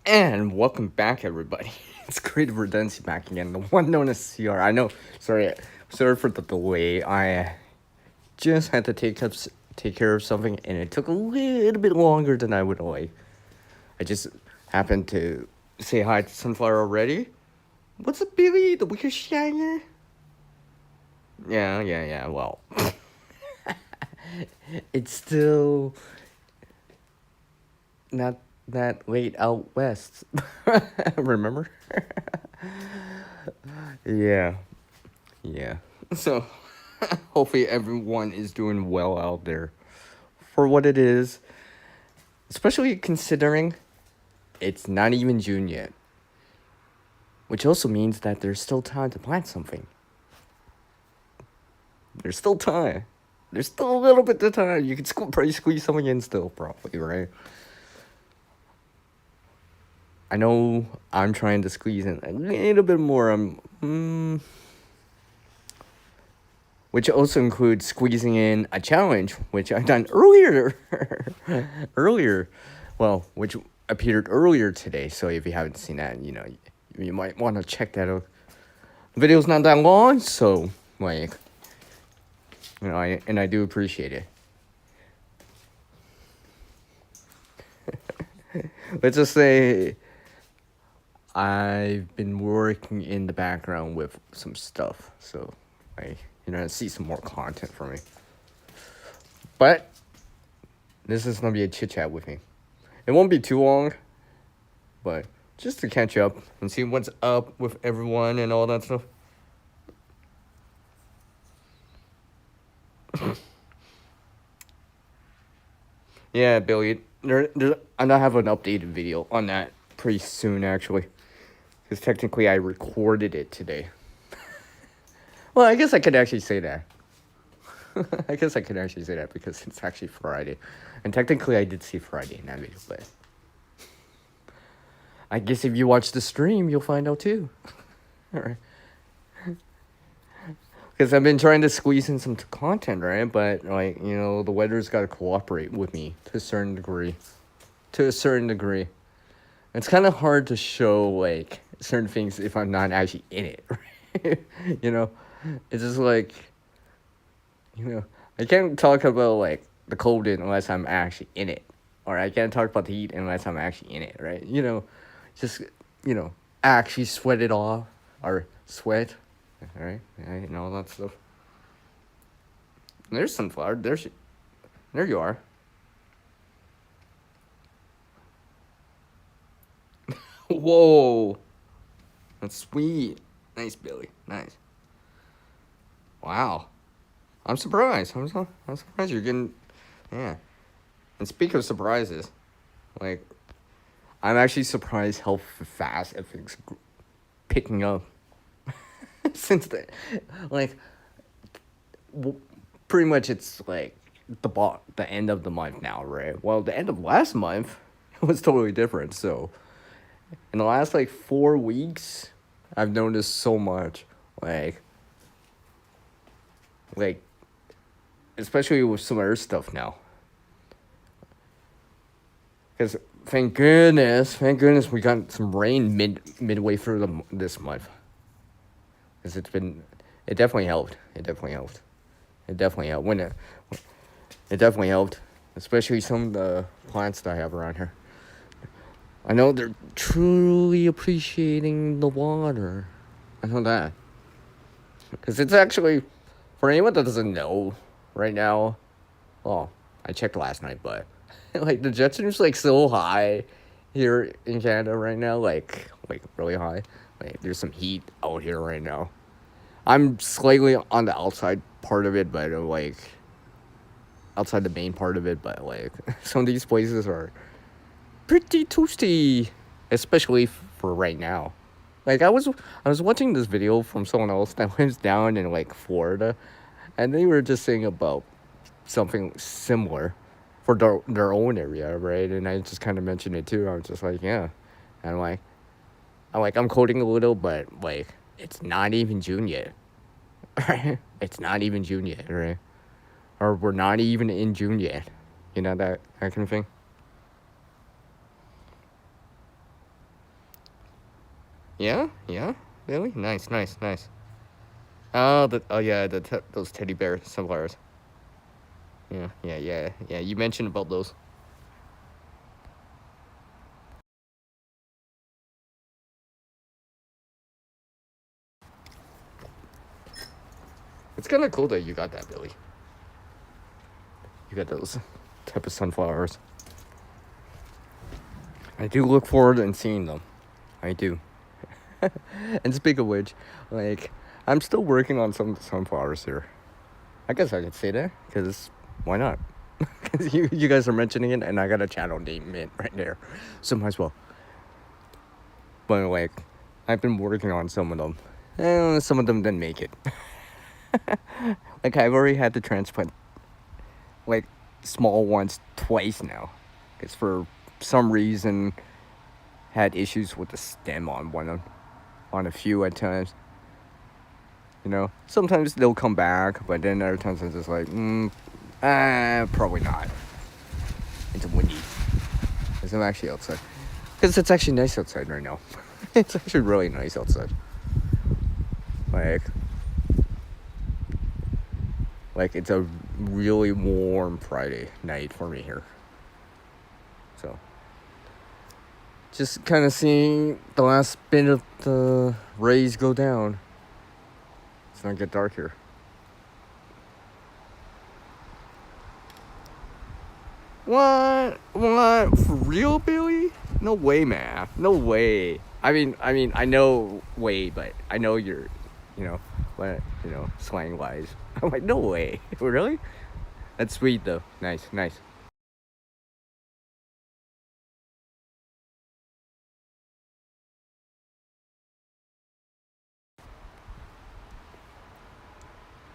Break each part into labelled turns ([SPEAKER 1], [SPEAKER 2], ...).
[SPEAKER 1] And welcome back, everybody. It's Great Redundancy back again, the one known as CR. I know, sorry for the delay. I just had to take care of something, and it took a little bit longer than I would like. I just happened to say hi to Sunflower already. What's up, Billy? The wicked shiner? Yeah. Well, it's still not that late out west. Remember? Yeah. Yeah. So, hopefully everyone is doing well out there for what it is, especially considering it's not even June yet, which also means that there's still time to plant something. There's still time. There's still a little bit of time. You can probably squeeze something in still, probably, right? I know I'm trying to squeeze in a little bit more. Which also includes squeezing in a challenge, which I've done earlier, earlier, well, which appeared earlier today. So if you haven't seen that, you might want to check that out. The video's not that long, so like, I do appreciate it. Let's just say I've been working in the background with some stuff, so see some more content from me. But this is gonna be a chit chat with me. It won't be too long, but just to catch up and see what's up with everyone and all that stuff. Yeah, Billy. I'm gonna have an updated video on that pretty soon, actually, because technically I recorded it today. Well, I guess I could actually say that. I guess I could actually say that because it's actually Friday, and technically I did see Friday in that video, but I guess if you watch the stream, you'll find out too. All right. Because I've been trying to squeeze in some content, right? But the weather's got to cooperate with me to a certain degree. To a certain degree, it's kind of hard to show like certain things if I'm not actually in it. Right? It's just like, I can't talk about like the cold unless I'm actually in it, or I can't talk about the heat unless I'm actually in it, right? Just actually sweat it off or sweat. All right, and all that stuff. There's Sunflower. There you are. Whoa, that's sweet. Nice, Billy. Nice. Wow, I'm surprised. I'm surprised you're getting. Yeah. And speaking of surprises, like, I'm actually surprised how fast everything's picking up since like pretty much it's like the end of the month now, right? Well, the end of last month it was totally different. So in the last like 4 weeks, I've noticed so much, like especially with some other stuff now. Because thank goodness, we got some rain midway through this month. Because it definitely helped. It definitely helped. It definitely helped. It definitely helped, especially some of the plants that I have around here. I know they're truly appreciating the water. I know that. Because it's actually, for anyone that doesn't know right now, well, I checked last night, but like the jet stream's like so high here in Canada right now, like really high. Like there's some heat out here right now. I'm slightly on the outside part of it, but like outside the main part of it, but like some of these places are pretty toasty, especially for right now. Like I was watching this video from someone else that lives down in like Florida, and they were just saying about something similar for their own area, right? And I just kind of mentioned it too. I was just like, yeah, and I'm quoting a little, but like it's not even June yet. Right? It's not even June yet, right? Or we're not even in June yet. You know that kind of thing. Yeah, yeah, really nice, nice, nice. Oh yeah, those teddy bear sunflowers. Yeah, yeah, yeah, yeah. You mentioned about those. It's kind of cool that you got that, Billy. You got those type of sunflowers. I do look forward to seeing them. I do. And speak of which, like, I'm still working on some sunflowers here. I guess I could say that, because why not? Because you guys are mentioning it, and I got a channel name it right there. So might as well. But, like, I've been working on some of them. And some of them didn't make it. Like, I've already had to transplant, like, small ones twice now. Because for some reason, had issues with the stem on on a few at times. You know, sometimes they'll come back, but then other times it's just like, probably not. It's windy. Because I'm actually outside. Because it's actually nice outside right now. It's actually really nice outside. Like it's a really warm Friday night for me here. So, just kind of seeing the last bit of the rays go down. It's not get dark here. What? What? For real, Billy? No way, man. No way. I know way, but I know you're, what, slang wise. I'm like, no way. Really? That's sweet though. Nice, nice.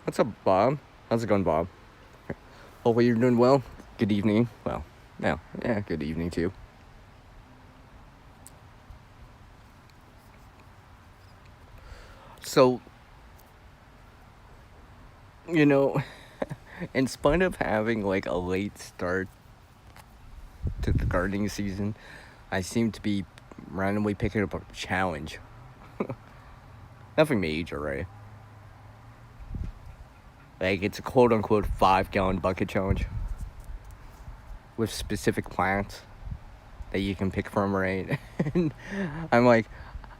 [SPEAKER 1] What's up, Bob? How's it going, Bob? Hopefully you're doing well. Good evening. Well, yeah, good evening to you. So, you know, in spite of having like a late start to the gardening season, I seem to be randomly picking up a challenge. Nothing major, right? Like it's a quote unquote 5 gallon bucket challenge with specific plants that you can pick from, right? And I'm like,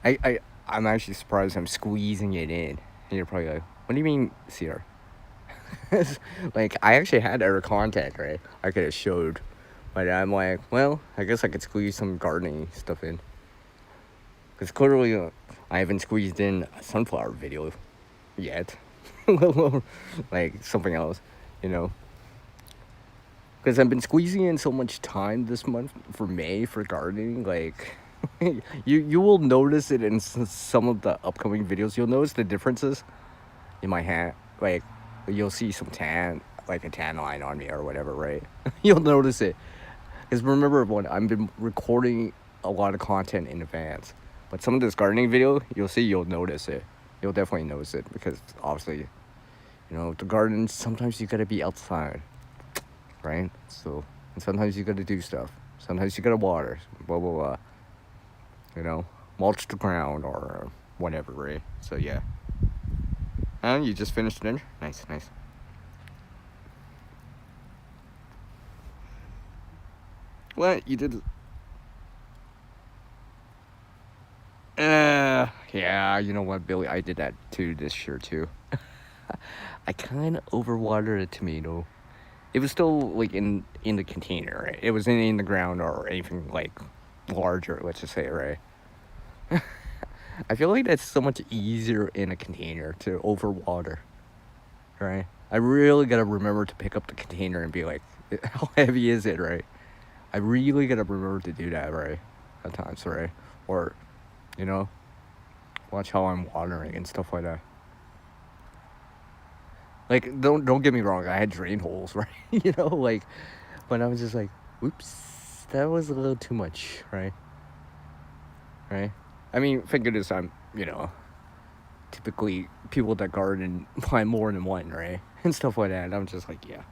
[SPEAKER 1] I'm actually surprised I'm squeezing it in. And you're probably like, what do you mean, Sierra? Like, I actually had other contact, right? I could have showed. But I'm like, well, I guess I could squeeze some gardening stuff in. Because clearly, I haven't squeezed in a sunflower video yet. Like, something else, you know? Because I've been squeezing in so much time this month for May for gardening. Like, you will notice it in some of the upcoming videos. You'll notice the differences in my hand. Like, you'll see some tan, like a tan line on me or whatever, right? You'll notice it. Because remember, when I've been recording a lot of content in advance. But some of this gardening video, you'll notice it. You'll definitely notice it because obviously, the garden, sometimes you gotta be outside, right? So, and sometimes you gotta do stuff. Sometimes you gotta water, blah, blah, blah. Mulch the ground or whatever, right? So, yeah. And you just finished dinner? Nice, nice. What? You did. Yeah, you know what, Billy? I did that too this year, too. I kind of overwatered a tomato. It was still, like, in the container, right? It wasn't in the ground or anything, like, larger, let's just say, right? I feel like that's so much easier in a container to overwater, right? I really gotta remember to pick up the container and be like, how heavy is it, right? I really gotta remember to do that, right? At times, right? Or, you know, watch how I'm watering and stuff like that. Like, don't get me wrong, I had drain holes, right? Like, but I was just like, whoops, that was a little too much, right? Right? I mean, thank goodness I'm, typically people that garden buy more than one, right? And stuff like that. And I'm just like, yeah.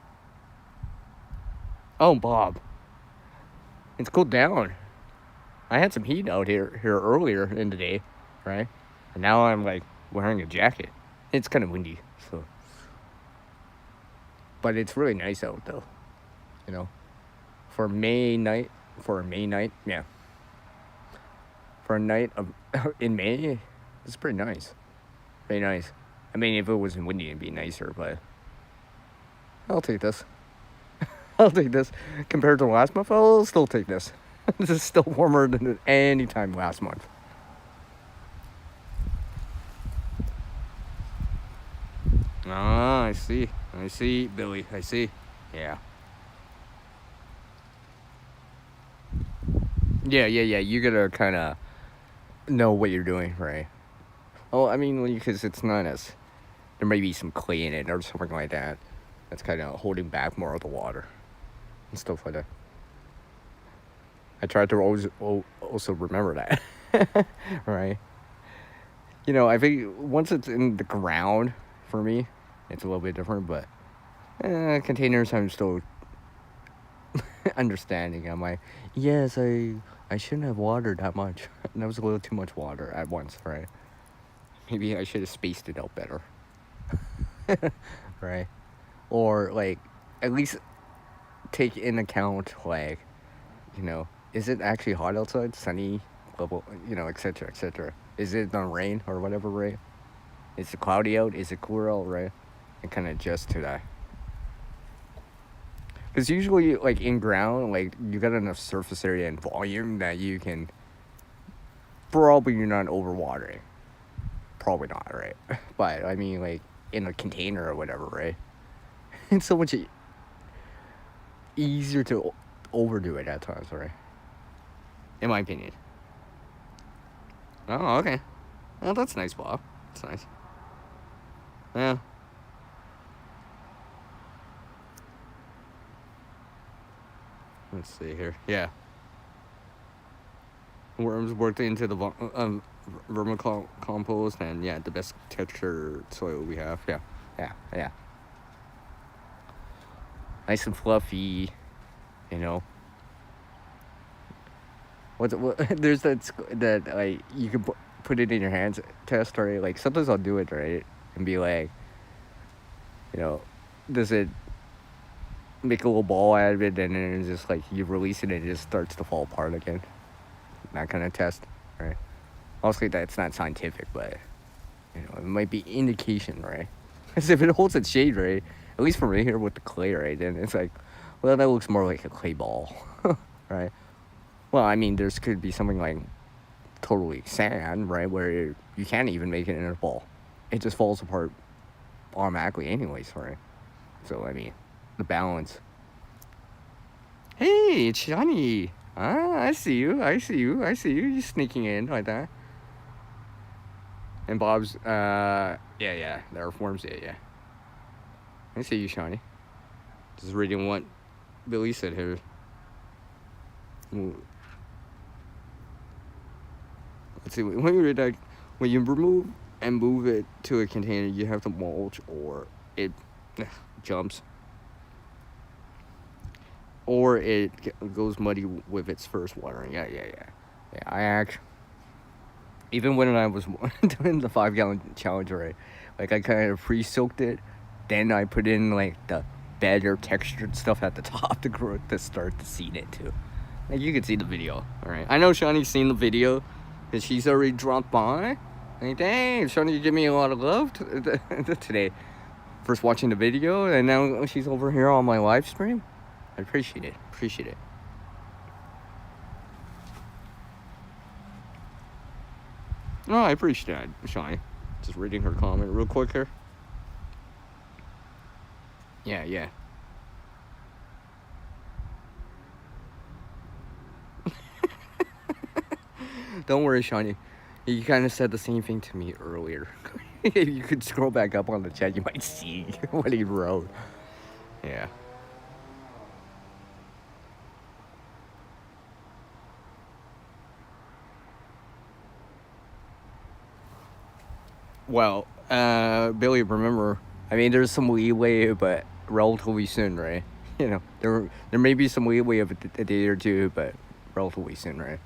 [SPEAKER 1] Oh, Bob, it's cooled down. I had some heat out here earlier in the day. right? And now I'm like wearing a jacket. It's kind of windy, so. But it's really nice out though, you know. For a May night, yeah. For a night of in May, it's pretty nice. Pretty nice. I mean, if it wasn't windy, it'd be nicer, but I'll take this. I'll take this. Compared to last month, I'll still take this. This is still warmer than any time last month. Ah, I see. I see, Billy. I see. Yeah. Yeah. You gotta kind of know what you're doing, right? Oh, I mean, because it's not as there may be some clay in it or something like that. That's kind of holding back more of the water and stuff like that. I try to always also remember that, right? You know, I think once it's in the ground, for me, it's a little bit different. But containers, I'm still understanding. I'm like, yes, I shouldn't have watered that much. That was a little too much water at once, right? Maybe I should have spaced it out better, right? Or like, at least take in account like, you know, is it actually hot outside, sunny, level, you know, etc., etc. Is it gonna rain or whatever, right? Is it cloudy out? Is it cooler out, right? And kind of adjust to that. Because usually, like in ground, like you got enough surface area and volume that you can probably you're not overwatering. Probably not, right? But I mean, like in a container or whatever, right? It's so much easier to overdo it at times, right? In my opinion. Oh, okay. Well, that's nice, Bob. That's nice. Yeah. Let's see here. Yeah. Worms worked into the vermicompost, and yeah, the best texture soil we have. Yeah. Nice and fluffy, you know. What there's that like you can put it in your hands test, right? Like sometimes I'll do it, right, and be like, you know, does it make a little ball out of it, and then it's just like you release it and it just starts to fall apart again. That kind of test, right? Obviously, that's not scientific, but you know, it might be indication, right? Because if it holds its shade, right, at least for me here with the clay, right, then it's like, well, that looks more like a clay ball, right? Well, I mean, there's could be something like totally sand, right, where you can't even make it in a ball. It just falls apart automatically, anyways, right? So I mean, the balance. Hey, it's Johnny. Ah, I see you. You sneaking in like that. And Bob's, yeah, there are forms, yeah. I see you, Shawnee. Just reading what Billy said here. Let's see, when you read that, when you remove and move it to a container, you have to mulch or it jumps. Or it goes muddy with its first watering. Yeah, I actually, even when I was doing the 5-gallon challenge, right, like I kind of pre-soaked it, then I put in like the better textured stuff at the top to start to seed it too. Like you can see the video, all right. I know Shawnee's seen the video, because she's already dropped by. Like, dang, Shawnee, you give me a lot of love today. First watching the video, and now she's over here on my live stream. I appreciate it. No, I appreciate it, Shawnee. Just reading her comment real quick here. Yeah. Don't worry, Shawnee. You kind of said the same thing to me earlier. If you could scroll back up on the chat, you might see what he wrote. Yeah. Well, Billy, remember, I mean, there's some leeway, but relatively soon, right? You know, there may be some leeway of a day or two, but relatively soon, right?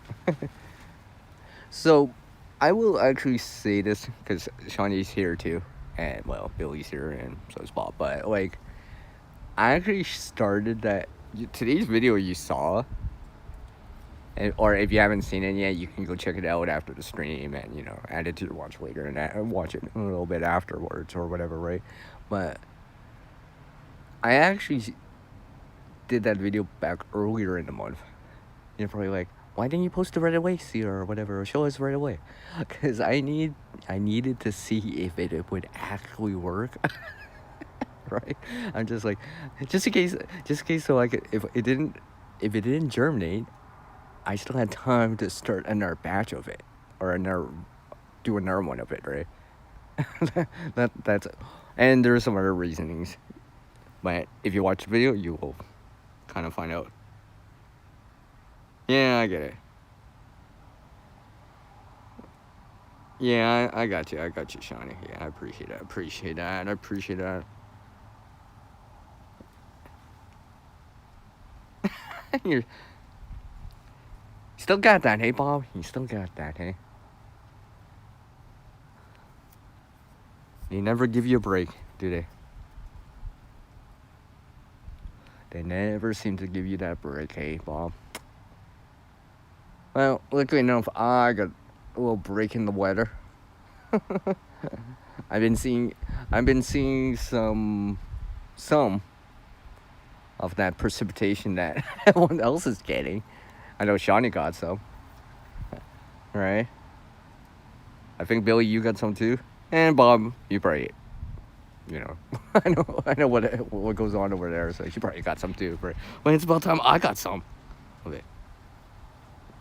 [SPEAKER 1] So, I will actually say this because Shawnee's here too, and well, Billy's here, and so is Bob. But like, I actually started that today's video you saw, and, or if you haven't seen it yet, you can go check it out after the stream, and add it to your watch later, and watch it a little bit afterwards or whatever, right? But I actually did that video back earlier in the month. You're probably like, why didn't you post it right away, see, or whatever, or show us right away? Because I needed to see if it would actually work. Right? I'm just like, just in case, so I could, if it didn't germinate, I still had time to start another batch of it, or do another one of it, right? That's, and there are some other reasonings, but if you watch the video, you will kind of find out. Yeah, I get it. Yeah, I got you, Shawnee. Yeah, I appreciate that. You still got that, hey, Bob? You still got that, hey? They never give you a break, do they? They never seem to give you that break, hey, Bob. Well, luckily enough, I got a little break in the weather. I've been seeing some of that precipitation that everyone else is getting. I know Shawnee got some, right? I think Billy, you got some too, and Bob, you probably, I know what goes on over there, so you probably got some too. Right? When it's about time, I got some of it.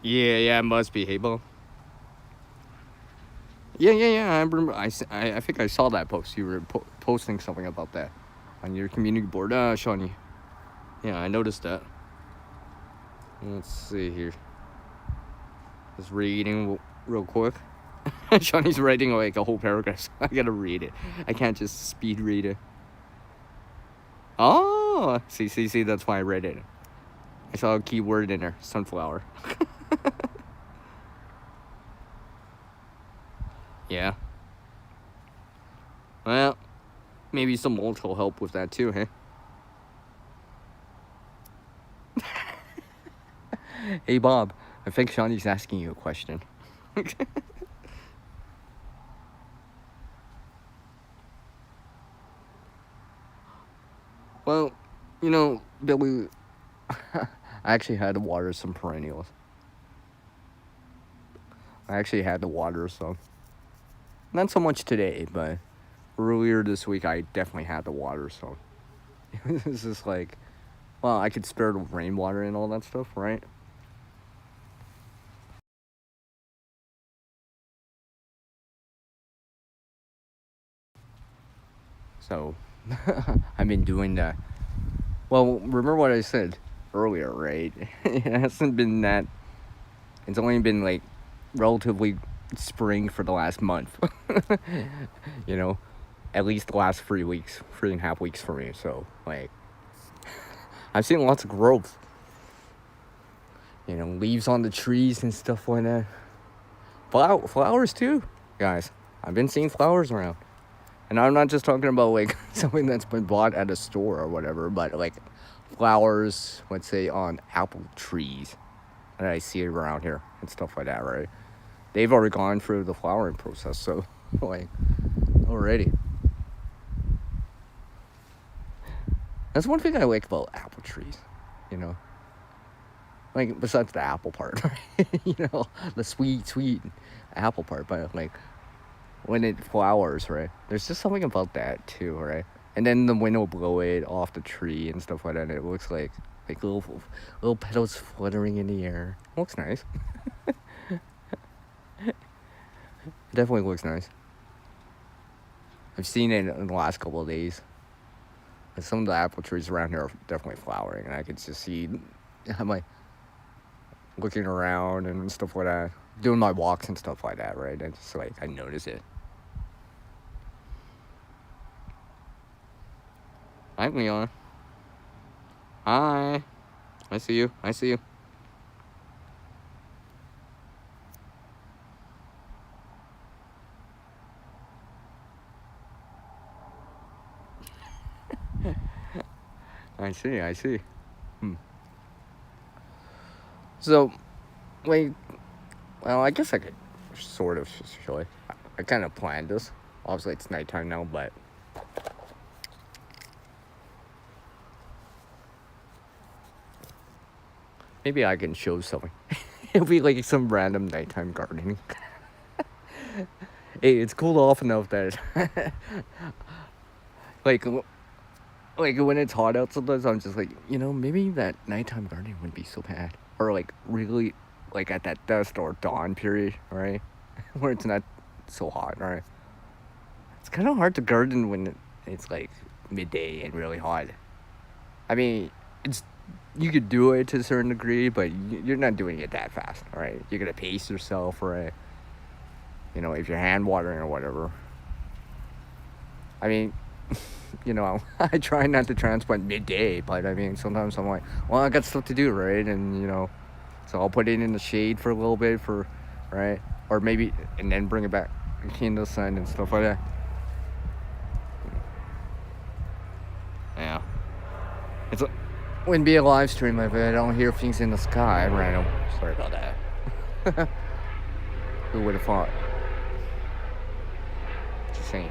[SPEAKER 1] Yeah, it must be. Hey, Bob. Yeah. I remember. I think I saw that post. You were posting something about that on your community board, Shawnee. Yeah, I noticed that. Let's see here. Just reading real quick. Shawnee's writing like a whole paragraph, so I gotta read it. I can't just speed read it. Oh, see, that's why I read it. I saw a keyword in there, sunflower. Yeah. Well, maybe some mulch will help with that too, huh? Hey, Bob, I think Shawnee's asking you a question. Well, Billy, I actually had to water some perennials. Not so much today, but earlier this week I definitely had to water some. It's just like, well, I could spare the rainwater and all that stuff, right? So, I've been doing that. Well, remember what I said earlier, right? It hasn't been that. It's only been like relatively spring for the last month. At least the last 3.5 weeks for me. So, like, I've seen lots of growth. Leaves on the trees and stuff like that. Flowers too, guys. I've been seeing flowers around. And I'm not just talking about like something that's been bought at a store or whatever, but like flowers, let's say on apple trees that I see around here and stuff like that, right? They've already gone through the flowering process, so like already. That's one thing I like about apple trees, like besides the apple part, right? The sweet apple part, but like when it flowers, right? There's just something about that too, right? And then the wind will blow it off the tree and stuff like that, and it looks like little petals fluttering in the air. It looks nice. It definitely looks nice. I've seen it in the last couple of days. And some of the apple trees around here are definitely flowering, and I could just see. I'm like looking around and stuff like that, doing my walks and stuff like that, right? And just like I notice it. Hi, Leon. Hi. I see you. I see. So, like, well, I guess I could sort of show it. I kind of planned this. Obviously, it's nighttime now, but maybe I can show something. It'll be like some random nighttime gardening. Hey, it's cooled off enough that, like, when it's hot out, sometimes I'm just like, maybe that nighttime gardening wouldn't be so bad, or like really, like at that dusk or dawn period, right, where it's not so hot, right. It's kind of hard to garden when it's like midday and really hot. I mean, it's you could do it to a certain degree, but you're not doing it that fast, right? You're gonna pace yourself, right? If you're hand watering or whatever. I mean, I try not to transplant midday, but I mean, sometimes I'm like, well, I got stuff to do, right? And, so I'll put it in the shade for a little bit right? Or maybe, and then bring it back in the sun and stuff like that. Yeah. Wouldn't be a live stream if I don't hear things in the sky random. Sorry about that. Who would have thought? Just saying.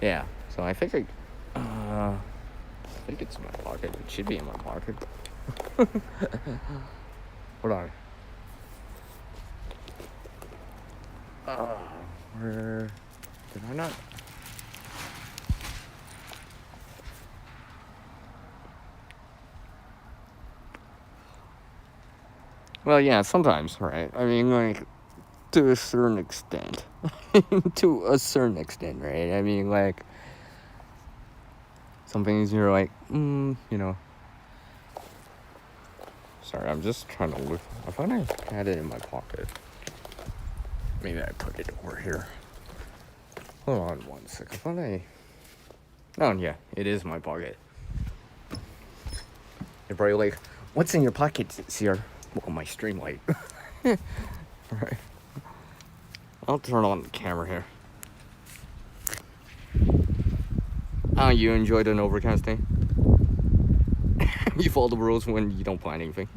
[SPEAKER 1] Yeah, so I think I think it's in my pocket. It should be in my pocket. Hold on. Where did I not? Well, yeah, sometimes, right? I mean, like, to a certain extent. To a certain extent, right? I mean, like, some things you're like, Sorry, I'm just trying to look. I thought I had it in my pocket. Maybe I put it over here. Hold on one sec. I thought Oh, yeah, it is my pocket. You're probably like, what's in your pocket, Sierra? Well, my stream light. Right. I'll turn on the camera here. Oh, you enjoyed an overcast day? You follow the rules when you don't plan anything.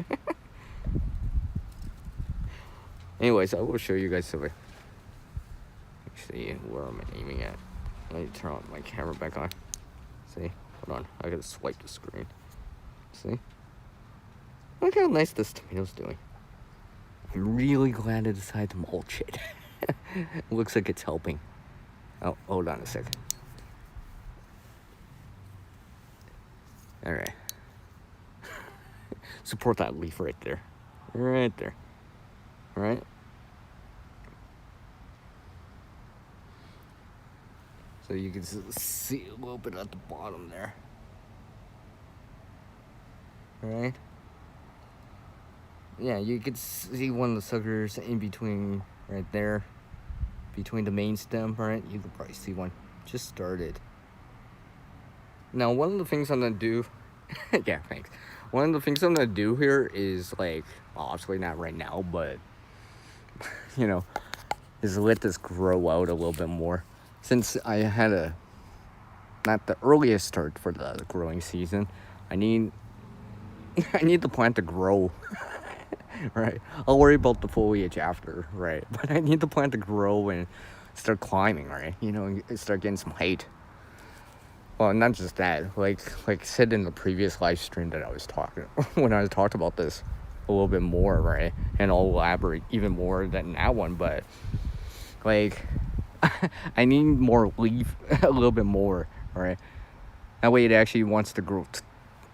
[SPEAKER 1] Anyways, I will show you guys something. See where I'm aiming at. Let me turn on my camera back on. See? Hold on. I gotta swipe the screen. See? Look how nice this tomato's doing. I'm really glad I decided to mulch it. Looks like it's helping. Oh, hold on a second. Alright. Support that leaf right there. Right there. Right? So you can see a little bit at the bottom there. Right? Yeah, you can see one of the suckers in between, right there. Between the main stem, right? You can probably see one. Just started. Now, one of the things I'm gonna do... yeah, thanks. One of the things I'm gonna do here is, like, obviously not right now, but, is let this grow out a little bit more. Since I had not the earliest start for the growing season, I need the plant to grow. Right? I'll worry about the foliage after, right? But I need the plant to grow and start climbing, right? Start getting some height. Well, not just that. Like said in the previous live stream that I was talking when I talked about this a little bit more, right? And I'll elaborate even more than that one, but like I need more leaf, a little bit more, right? That way it actually wants to grow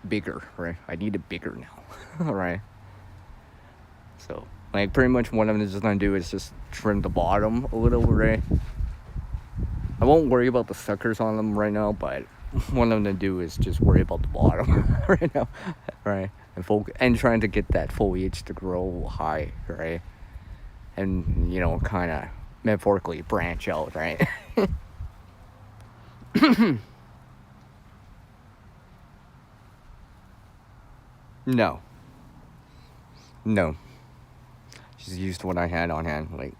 [SPEAKER 1] bigger, right? I need it bigger now, right? So, like, pretty much what I'm just gonna do is just trim the bottom a little, right? I won't worry about the suckers on them right now, but what I'm gonna do is just worry about the bottom right now, right? And trying to get that foliage to grow high, right? And, kind of metaphorically branch out, right? No. Just used what I had on hand, like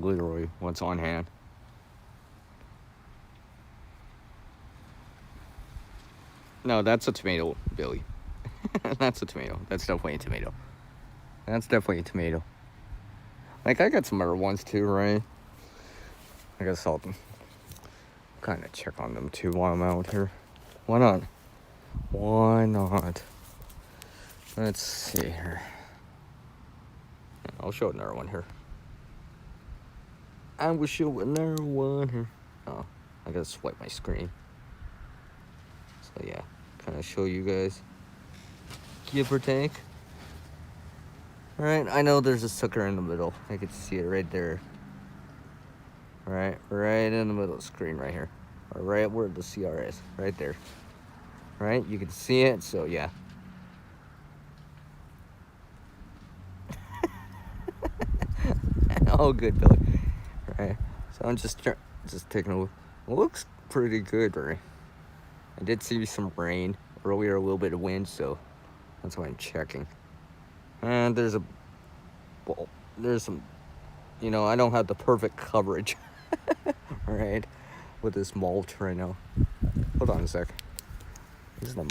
[SPEAKER 1] Literally, what's on hand. No, that's a tomato, Billy. That's a tomato. That's definitely a tomato. That's definitely a tomato. Like, I got some other ones too, right? I guess I'll kind of check on them too while I'm out here. Why not? Why not? Let's see here. I'll show another one here. I will show another one here. Oh, I gotta swipe my screen. So yeah, kind of show you guys. Give or take. Alright, I know there's a sucker in the middle. I can see it right there. Right in the middle of the screen right here. Or right where the CR is. Right there. Right? You can see it, so yeah. Oh, good, Billy. Right. So I'm just taking a look. It looks pretty good, right? I did see some rain earlier, a little bit of wind, so that's why I'm checking. And there's some, I don't have the perfect coverage, right, with this mulch right now. Hold on a sec. I'm just gonna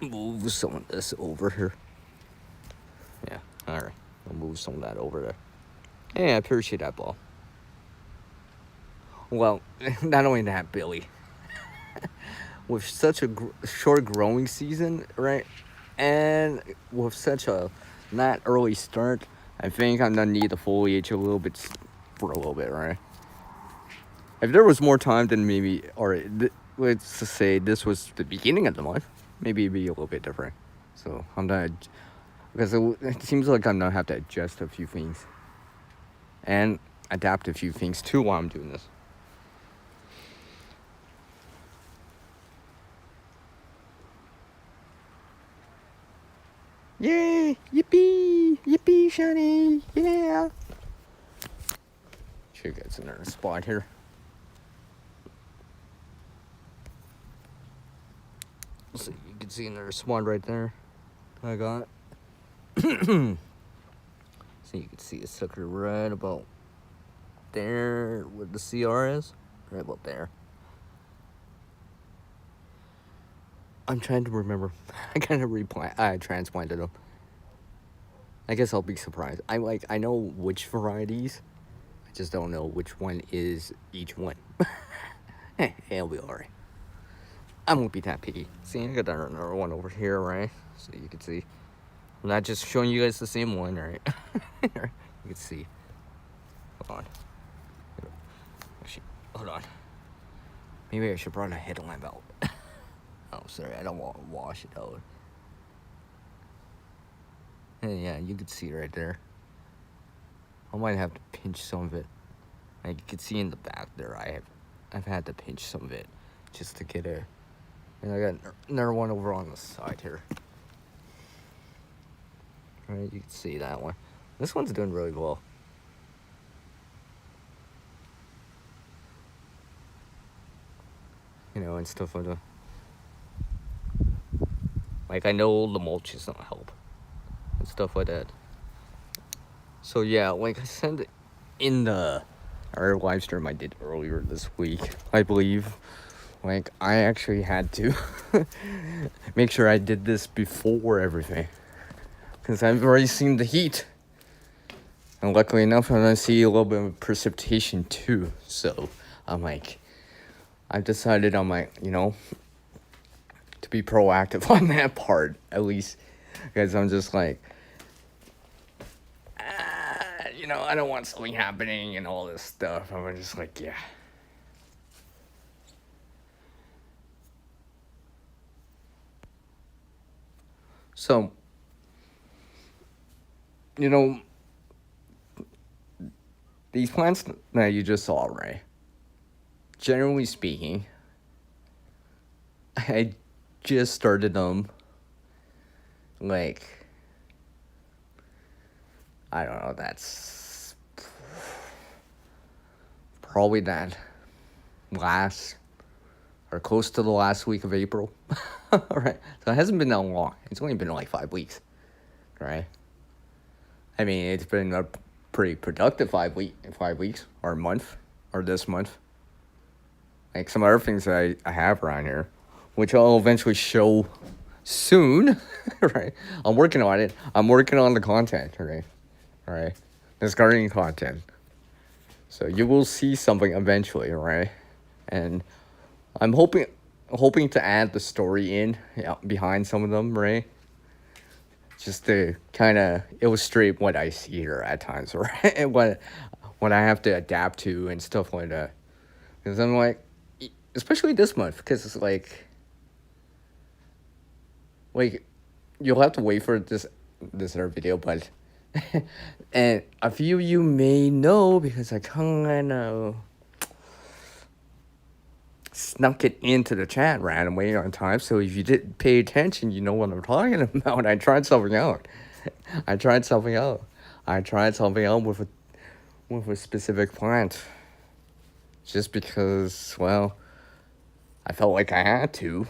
[SPEAKER 1] move some of this over here. Yeah, all right. I'll move some of that over there. Hey, I appreciate that, ball. Well, not only that, Billy. With such a short growing season, right, and with such a not early start, I think I'm gonna need the foliage for a little bit, right? If there was more time, then maybe, or let's just say this was the beginning of the month, maybe it'd be a little bit different. So I'm gonna, because it seems like I'm gonna have to adjust a few things and adapt a few things too while I'm doing this. Yay! Yippee! Yippee, Shiny! Yeah! Should get some another spot here. So you can see another spot right there. I got. So you can see a sucker right about there where the CR is. Right about there. I'm trying to remember. I kind of transplanted them. I guess I'll be surprised. I know which varieties. I just don't know which one is each one. Hey, it'll be alright. I won't be that picky. See, I got another one over here, right? So you can see. I'm not just showing you guys the same one, right? You can see. Hold on. Hold on. Maybe I should bring a headlamp out. Oh, sorry, I don't want to wash it out. And yeah, you can see it right there. I might have to pinch some of it. Like you can see in the back there, I've had to pinch some of it just to get it. And I got another one over on the side here. Right, you can see that one. This one's doing really well. And stuff like that. Like, I know the mulch is gonna help. And stuff like that. So, yeah, like I said in our live stream I did earlier this week, I believe, like, I actually had to make sure I did this before everything. Because I've already seen the heat. And luckily enough, I'm gonna see a little bit of precipitation too. So, I've decided to be proactive on that part, at least, because I'm just like, I don't want something happening and all this stuff. I'm just like, yeah. So, these plants that you just saw, right? Generally speaking, I just started them, like, I don't know, that's probably that last, or close to the last week of April. Alright, so it hasn't been that long. It's only been like 5 weeks, right? I mean, it's been pretty productive 5 weeks or a month or this month. Like some other things that I have around here, which I'll eventually show soon, right? I'm working on it. I'm working on the content, right? All right, this gardening content. So you will see something eventually, right? And I'm hoping to add the story in, yeah, behind some of them, right? Just to kind of illustrate what I see here at times, right? And what I have to adapt to and stuff like that. Because I'm like, especially this month, because it's like you'll have to wait for this other video, but and a few of you may know because I kind of snuck it into the chat randomly on time. So if you didn't pay attention, you know what I'm talking about. I tried something out. I tried something out. I tried something out with a specific plant. Just because, well, I felt like I had to.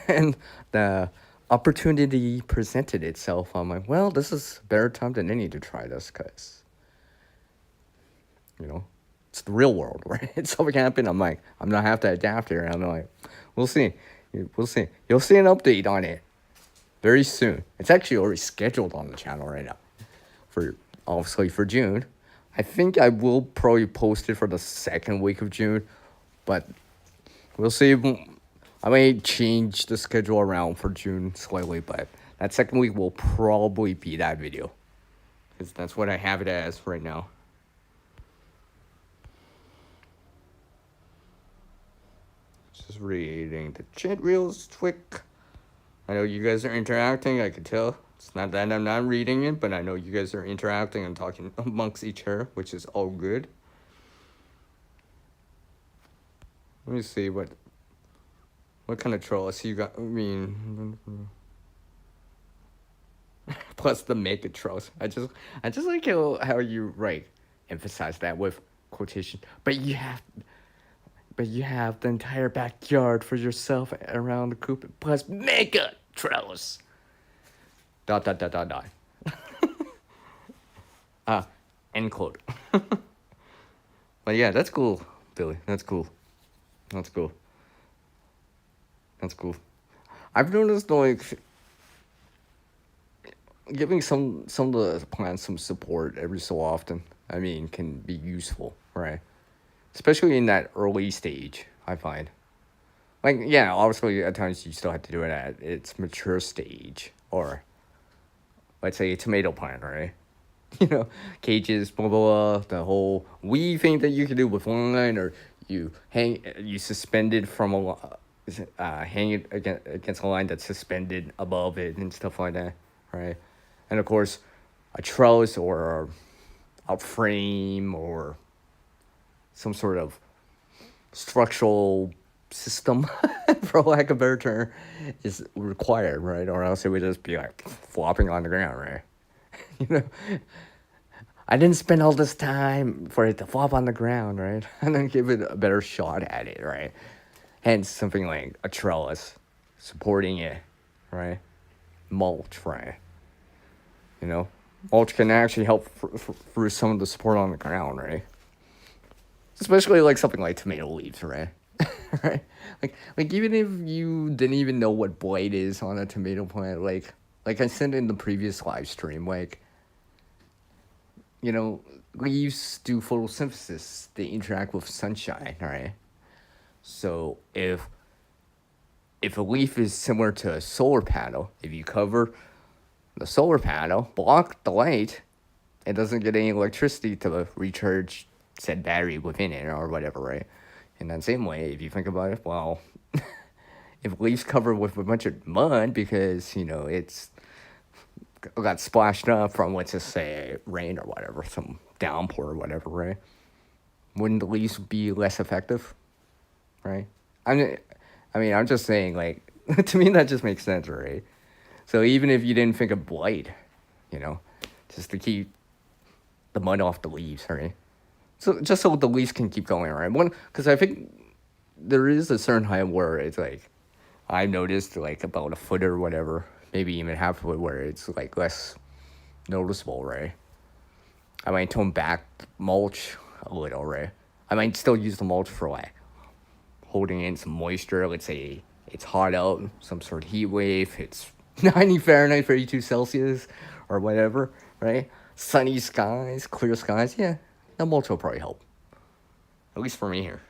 [SPEAKER 1] And the opportunity presented itself. I'm like, well, this is a better time than any to try this because, you know, it's the real world, right? Something happened. I'm like, I'm not have to adapt here. And I'm like, we'll see. We'll see. You'll see an update on it very soon. It's actually already scheduled on the channel right now for, obviously, for June. I think I will probably post it for the second week of June, but we'll see. I may change the schedule around for June slightly, but that second week will probably be that video because that's what I have it as right now. Just reading the chat real quick. I know you guys are interacting. I can tell. It's not that I'm not reading it, but I know you guys are interacting and talking amongst each other, which is all good. Let me see what kind of trolls you got. I mean, plus the make it trolls. I just like how you emphasize that with quotation. But you have the entire backyard for yourself around the coop. Plus mega trellis. ... End quote. But yeah, that's cool, Billy. That's cool. I've noticed like giving some of the plants some support every so often. I mean, can be useful, right? Especially in that early stage, I find. Like, yeah, obviously at times you still have to do it at its mature stage, or let's say a tomato plant, right? You know, cages, blah, blah, blah, the whole weave thing that you can do with line, or you suspend it from hang it against a line that's suspended above it and stuff like that, right? And of course, a trellis or a frame or some sort of structural system, for lack of a better term, is required, right? Or else it would just be like flopping on the ground, right? You know, I didn't spend all this time for it to flop on the ground, right? And then give it a better shot at it, right? Hence something like a trellis supporting it, right? Mulch, right? You know, mulch can actually help for some of the support on the ground, right? Especially like something like tomato leaves, right? Right? Like even if you didn't even know what blight is on a tomato plant, like I said in the previous live stream, like, you know, leaves do photosynthesis. They interact with sunshine, right? So if a leaf is similar to a solar panel, if you cover the solar panel, block the light, it doesn't get any electricity to recharge said battery within it or whatever, right? In that same way, if you think about it, well, if leaves covered with a bunch of mud because, you know, it's got splashed up from, let's just say, rain or whatever, some downpour or whatever, right? Wouldn't the leaves be less effective, right? I'm just saying, like, to me that just makes sense, right? So even if you didn't think of blight, you know, just to keep the mud off the leaves, right? So just so the leaves can keep going, right? Because I think there is a certain height where it's like, I noticed like about a foot or whatever, maybe even half a foot, where it's like less noticeable, right? I might tone back mulch a little, right? I might still use the mulch for like holding in some moisture. Let's say it's hot out, some sort of heat wave. It's 90 Fahrenheit, 32 Celsius, or whatever, right? Sunny skies, clear skies. Yeah, the mulch will probably help. At least for me here.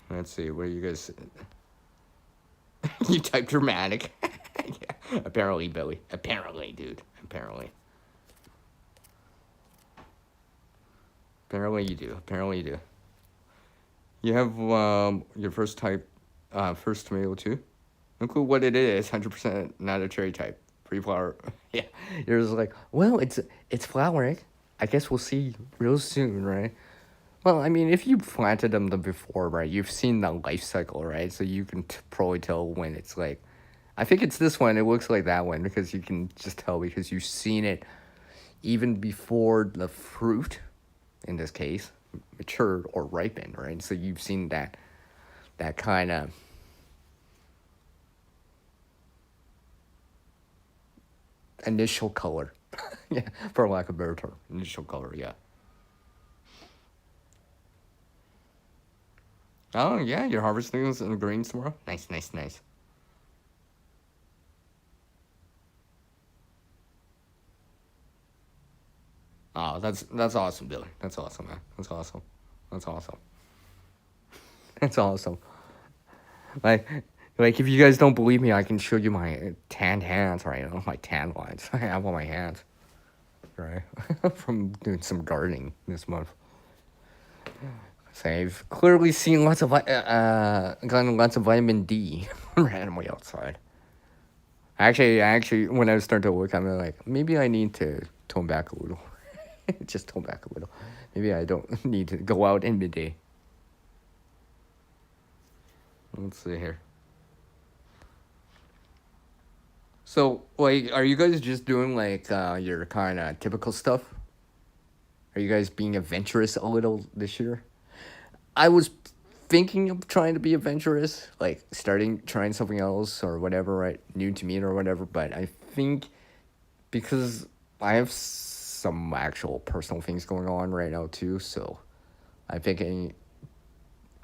[SPEAKER 1] Let's see, what are you guys... You type dramatic. Yeah. Apparently, Billy. Apparently, dude. Apparently. Apparently you do. Apparently you do. You have your first tomato too? Include what it is. 100% not a cherry type. Pre-flower. Yeah. You're just like, well, it's flowering. I guess we'll see real soon, right? Well, I mean, if you planted them before, right, you've seen the life cycle, right? So you can probably tell when it's like, I think it's this one. It looks like that one because you can just tell because you've seen it even before the fruit, in this case, matured or ripened, right? So you've seen that kind of initial color, yeah, for lack of a better term, initial color, yeah. Oh yeah, you're harvesting those in the greens tomorrow. Nice, nice, nice. Oh, that's awesome, Billy. That's awesome, man. That's awesome. That's awesome. That's awesome. Like, like if you guys don't believe me, I can show you my tanned hands right now. My tan lines I have on my hands, right, from doing some gardening this month. So I've clearly seen gotten lots of vitamin D randomly outside. Actually, when I was starting to work, I'm like, maybe I need to tone back a little. Just tone back a little. Maybe I don't need to go out in midday. Let's see here. So, like, are you guys just doing like your kind of typical stuff? Are you guys being adventurous a little this year? I was thinking of trying to be adventurous, like trying something else or whatever, right? New to me or whatever. But I think because I have some actual personal things going on right now too, so I'm thinking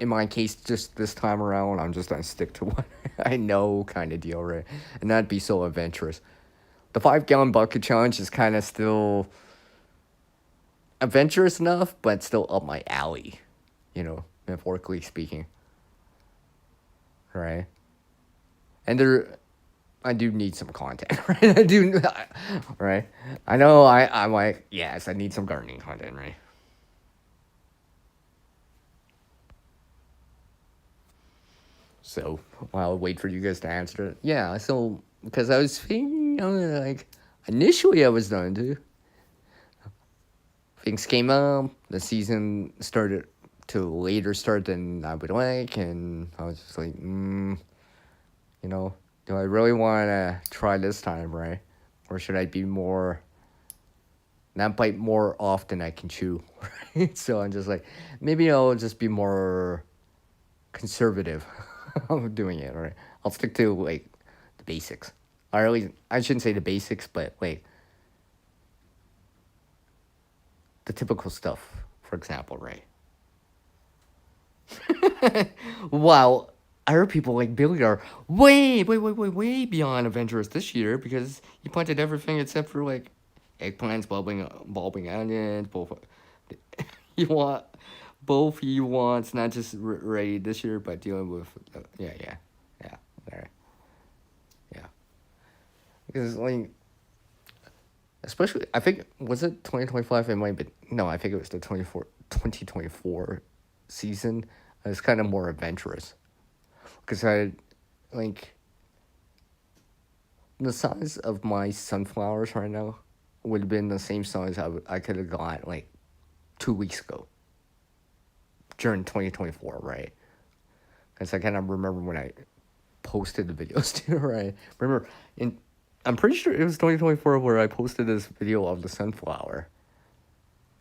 [SPEAKER 1] in my case, just this time around, I'm just gonna stick to what I know, kind of deal, right? And not be so adventurous. The 5 gallon bucket challenge is kind of still adventurous enough, but still up my alley, metaphorically speaking, right? And I do need some content, right? I do, right? I know I'm like, yes, I need some gardening content, right? So while I wait for you guys to answer it, yeah. So because I was thinking, like initially I was done to. Things came up. The season started to later start than I would like, and I was just like, do I really want to try this time, right? Or should I be not bite more off than I can chew, right? So I'm just like, maybe I'll just be more conservative of doing it, right? I'll stick to like the basics. Or at least I shouldn't say the basics, but like the typical stuff, for example, right? Wow, I heard people like Billy are way beyond adventurous this year because he planted everything except for like eggplants, bulbing onions, both. You want both he wants not just ready this year, but dealing with yeah, there, yeah. Because like, especially I think was it 2025? It might be no, I think it was the 2024 season. It was kind of more adventurous because I like the size of my sunflowers right now would have been the same size I could have got like 2 weeks ago during 2024, right? Because I kind of remember when I posted the videos too, right? Remember, I'm pretty sure it was 2024 where I posted this video of the sunflower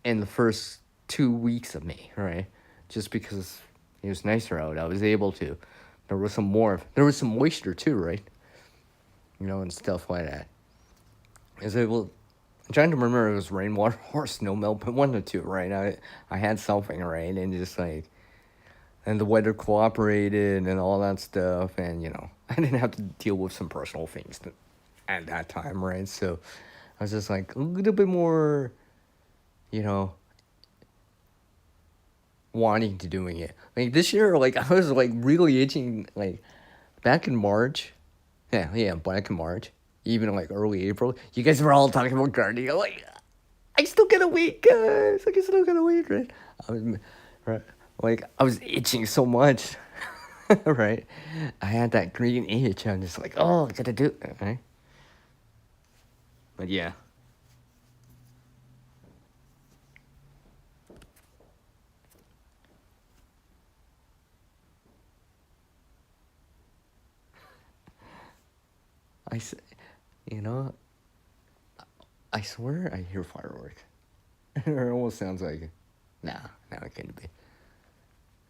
[SPEAKER 1] in the first 2 weeks of May, right? Just because it was nicer out, I was able to. There was some more. There was some moisture too, right? and stuff like that. Is it well? I'm trying to remember if it was rainwater or snow melt, but one or two, right? I had something, right, and just like, and the weather cooperated and all that stuff, and I didn't have to deal with some personal things at that time, right? So I was just like a little bit more, you know, wanting to doing it. Like this year, like I was like really itching, like back in March. Yeah, back in March, even like early April. You guys were all talking about gardening. I'm like, I still gotta wait, guys. I still gotta wait, right? I was, right, like I was itching so much, right? I had that green itch. I'm just like, oh, I gotta do it, right? But yeah, I, s- you know, I swear I hear fireworks. It almost sounds like, nah, no, it can't be.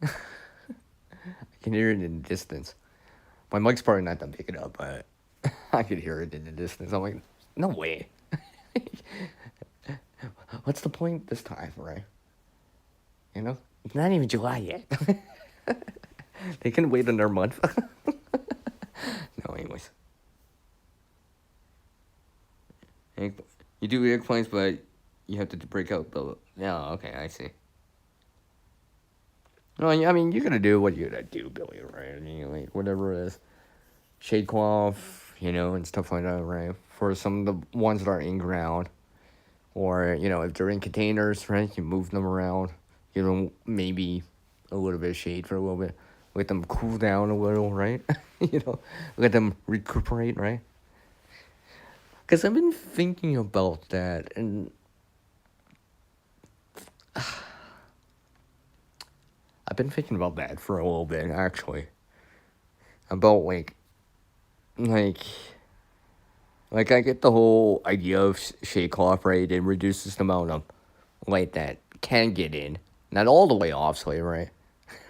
[SPEAKER 1] I can hear it in the distance. My mic's probably not that big enough, but I could hear it in the distance. I'm like, no way. What's the point this time, right? It's not even July yet. They can wait another month. No, anyways. You do eggplants, but you have to break out the. Yeah, okay, I see. No, I mean, you're gonna do what you're gonna do, Billy, right? I mean, like, whatever it is. Shade cloth, and stuff like that, right? For some of the ones that are in ground. Or, if they're in containers, right, you move them around. Give them maybe a little bit of shade for a little bit. Let them cool down a little, right? Let them recuperate, right? Because I've been thinking about that, and I've been thinking about that for a little bit, actually. About, like, like I get the whole idea of shade cloth, right? It reduces the amount of light that can get in. Not all the way, obviously, right?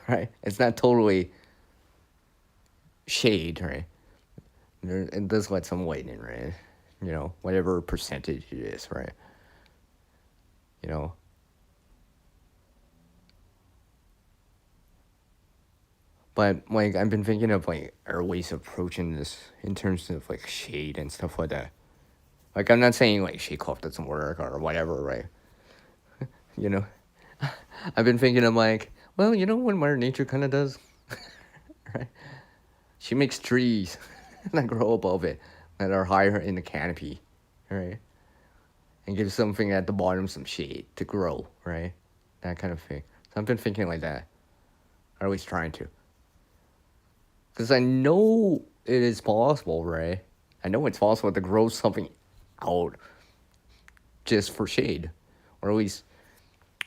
[SPEAKER 1] Right? It's not totally shade, right? It does let some light in, right? Whatever percentage it is, right? You know, but like I've been thinking of like our ways of approaching this in terms of like shade and stuff like that. Like I'm not saying like shade cloth doesn't work or whatever, right? You know, I've been thinking of like, well, what Mother Nature kind of does, right? She makes trees that grow above it that are higher in the canopy, right? And gives something at the bottom some shade to grow, right? That kind of thing. So I've been thinking like that, or at least trying to. Because I know it is possible, right? I know it's possible to grow something out just for shade, or at least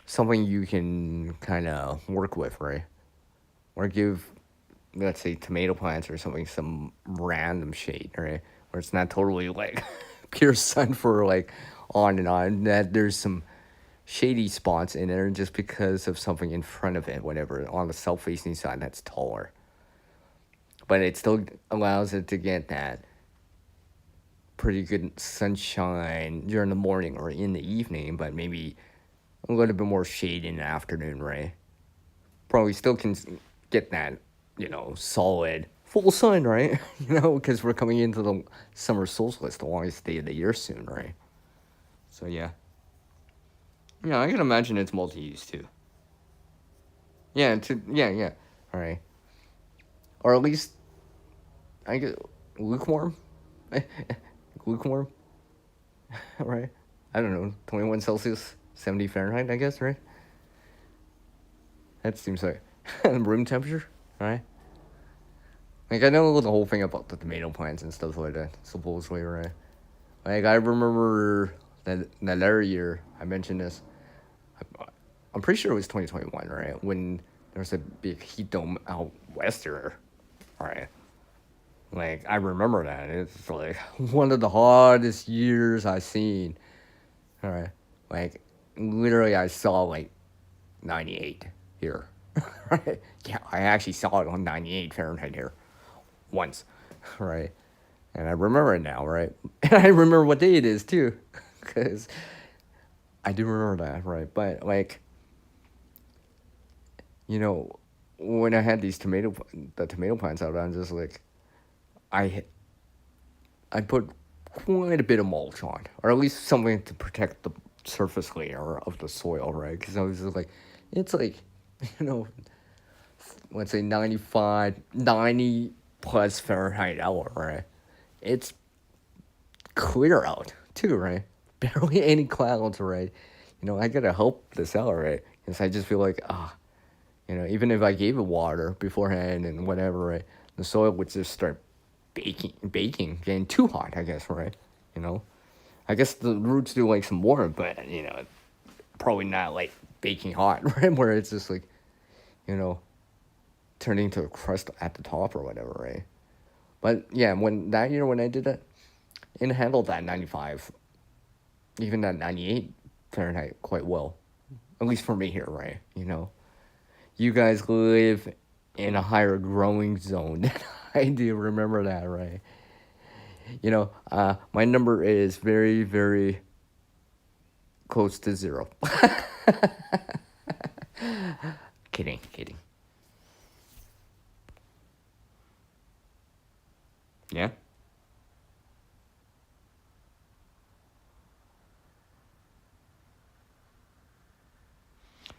[SPEAKER 1] something you can kind of work with, right? Or give, let's say, tomato plants or something some random shade, right? Where it's not totally like pure sun for like on and on. That there's some shady spots in there just because of something in front of it, whatever, on the south facing side that's taller. But it still allows it to get that pretty good sunshine during the morning or in the evening, but maybe a little bit more shade in the afternoon, right? Probably still can get that, solid full sun, right? Because we're coming into the summer solstice, the longest day of the year soon, right? So yeah, yeah, I can imagine it's multi-use too. Yeah, yeah, all right, or at least I get lukewarm, lukewarm, right? I don't know, 21 Celsius, 70 Fahrenheit, I guess, right? That seems like room temperature, right? Like I know the whole thing about the tomato plants and stuff like that, supposedly, right? Like I remember that other year I mentioned this. I'm pretty sure it was 2021, right? When there was a big heat dome out west here, right? Like I remember that. It's like one of the hottest years I've seen. All right, like literally I saw like 98 here. Yeah, I actually saw it on 98 Fahrenheit here once, right? And I remember it now, right? And I remember what day it is too, because I do remember that, right? But like, you know, when I had the tomato plants out, I'm just like, I I put quite a bit of mulch on, or at least something to protect the surface layer of the soil, right? Because I was just like, it's like, you know, let's say 95, 90 plus Fahrenheit out, right? It's clear out too, right? Barely any clouds, right? I gotta help this out, right? Because I just feel like, even if I gave it water beforehand and whatever, right, the soil would just start getting too hot, I guess, right? You know, I guess the roots do like some warmth, but probably not like baking hot, right? Where it's just like, you know, turning to a crust at the top or whatever, right? But yeah, when I did it, it handled that 95, even that 98 Fahrenheit quite well. At least for me here, right? You guys live in a higher growing zone than I do. Remember that, right? My number is very, very close to zero. Kidding, kidding. Yeah?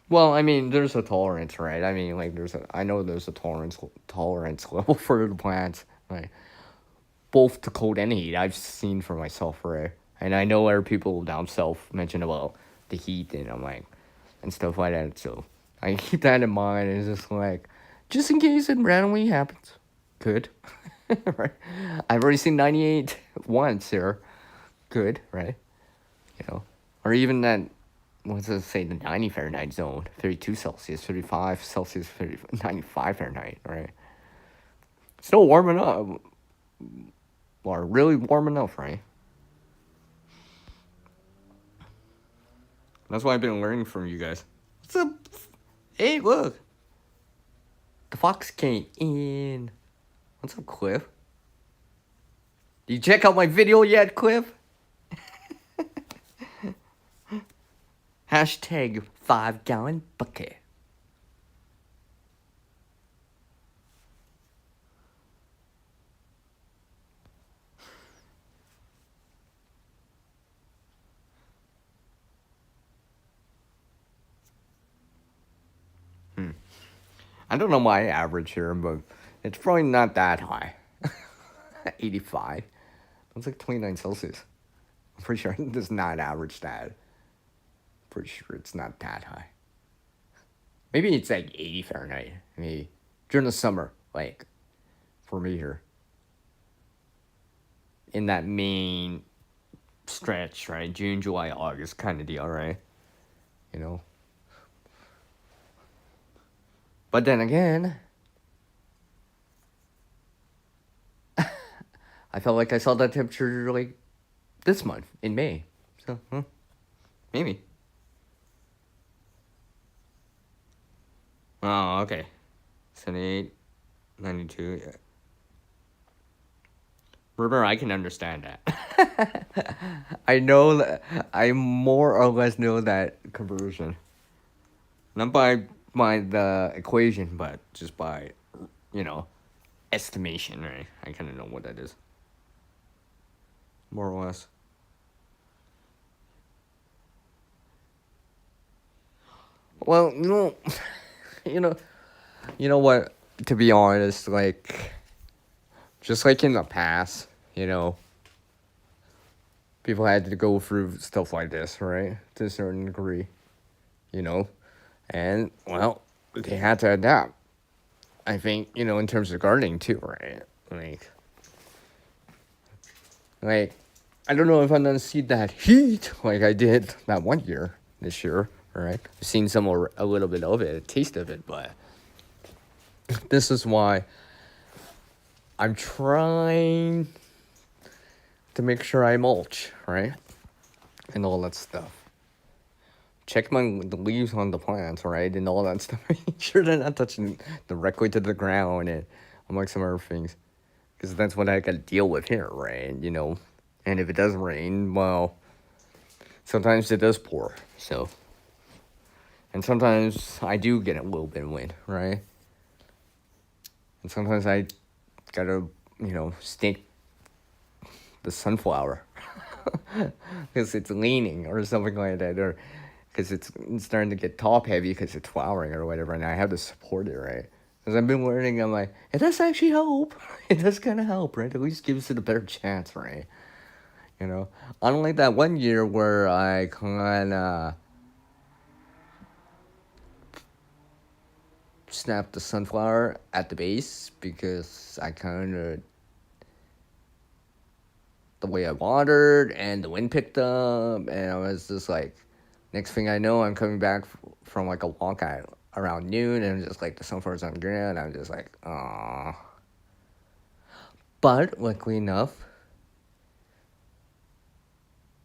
[SPEAKER 1] Well, I mean, there's a tolerance, right? I mean, like, I know there's a tolerance level for the plants, right? Both to cold and heat. I've seen for myself, right? And I know other people down south mention about the heat, and I'm like, and stuff like that. So I keep that in mind. It's just like, just in case it randomly happens, good, right? I've already seen 98 once here, good, right? Or even that, what's it say, the 90 Fahrenheit zone, 32 Celsius, 35 Celsius, 95 Fahrenheit, right? Still warm enough, or really warm enough, right? That's why I've been learning from you guys. What's up? Hey, look, the fox came in. What's up, Cliff? Did you check out my video yet, Cliff? Hashtag 5-gallon bucket. I don't know my average here, but it's probably not that high. 85. That's like 29 Celsius. I'm pretty sure it does not average that. Pretty sure it's not that high. Maybe it's like 80 Fahrenheit. Maybe during the summer, like for me here. In that main stretch, right? June, July, August kind of deal, right? You know? But then again, I felt like I saw that temperature like this month in May. So, maybe. Oh, okay. 78, 92. Yeah. Remember, I can understand that. I know that I more or less know that conversion. Not by the equation, but just by, estimation, right? I kind of know what that is. More or less. Well, you know, you know what? To be honest, like, just like in the past, people had to go through stuff like this, right? To a certain degree, and well, they had to adapt. I think, in terms of gardening too, right? Like, I don't know if I'm gonna see that heat like I did that one year this year, right? I've seen a little bit of it, a taste of it, but this is why I'm trying to make sure I mulch, right? And all that stuff. Check the leaves on the plants, right? And all that stuff. Make sure they're not touching directly to the ground and among some other things. because that's what I got to deal with here, right? And if it doesn't rain, well, sometimes it does pour. So, and sometimes I do get a little bit of wind, right? And sometimes I gotta, stink the sunflower because it's leaning or something like that, or because it's starting to get top heavy because it's flowering or whatever, and I have to support it, right? Because I've been learning, I'm like, it does actually help. It does kind of help, right? At least gives it a better chance, right? Unlike that one year where I kind of snapped the sunflower at the base because I kind of the way I watered and the wind picked up, and I was just like, next thing I know, I'm coming back from like a walk out around noon, and just like the sunflower's on the ground. I'm just like, ah. But luckily enough,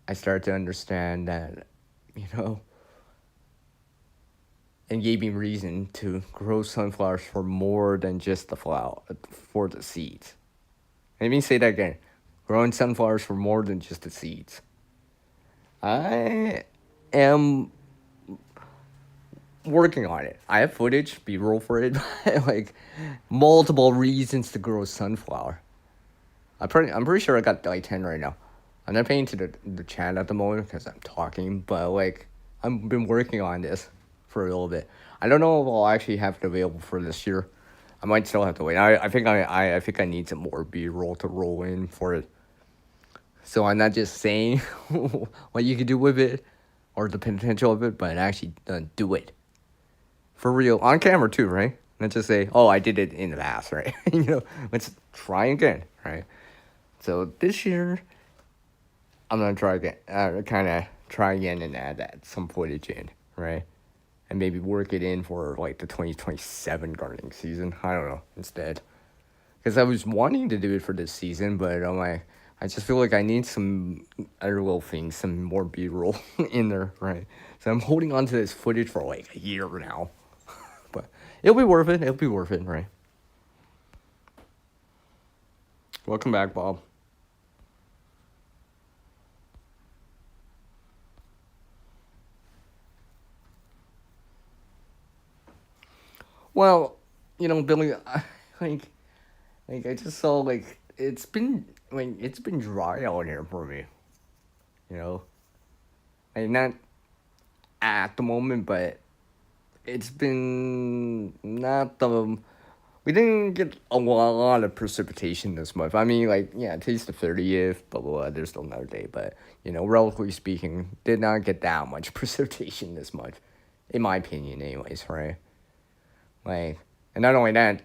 [SPEAKER 1] I started to understand that, you know, and gave me reason to grow sunflowers for more than just the flower, for the seeds. Let me say that again. Growing sunflowers for more than just the seeds. I am working on it. I have footage, B-roll for it, like multiple reasons to grow a sunflower. I'm pretty sure I got like 10 right now. I'm not paying to the chat at the moment because I'm talking, but like I've been working on this for a little bit. I don't know if I'll actually have it available for this year. I might still have to wait. I think I think I need some more B-roll to roll in for it. So I'm not just saying what you can do with it or the potential of it, but actually do it. For real. On camera too, right? Not just say, oh, I did it in the past, right? Let's try again, right? So this year, I'm going to try again. Kind of try again and add that some footage in, right? And maybe work it in for like the 2027 gardening season. I don't know, instead. Because I was wanting to do it for this season, but I'm like, I just feel like I need some other little things, some more B-roll in there, right? So I'm holding on to this footage for like a year now. But it'll be worth it. It'll be worth it, right? Welcome back, Bob. Well, Billy, like I just saw it's been dry out here for me, you know, and not at the moment, but it's been not the we didn't get a lot of precipitation this month. I mean, like, yeah, today's the 30th, blah, blah, blah. There's still another day, but, relatively speaking, did not get that much precipitation this month. In my opinion, anyways, right? Like, and not only that,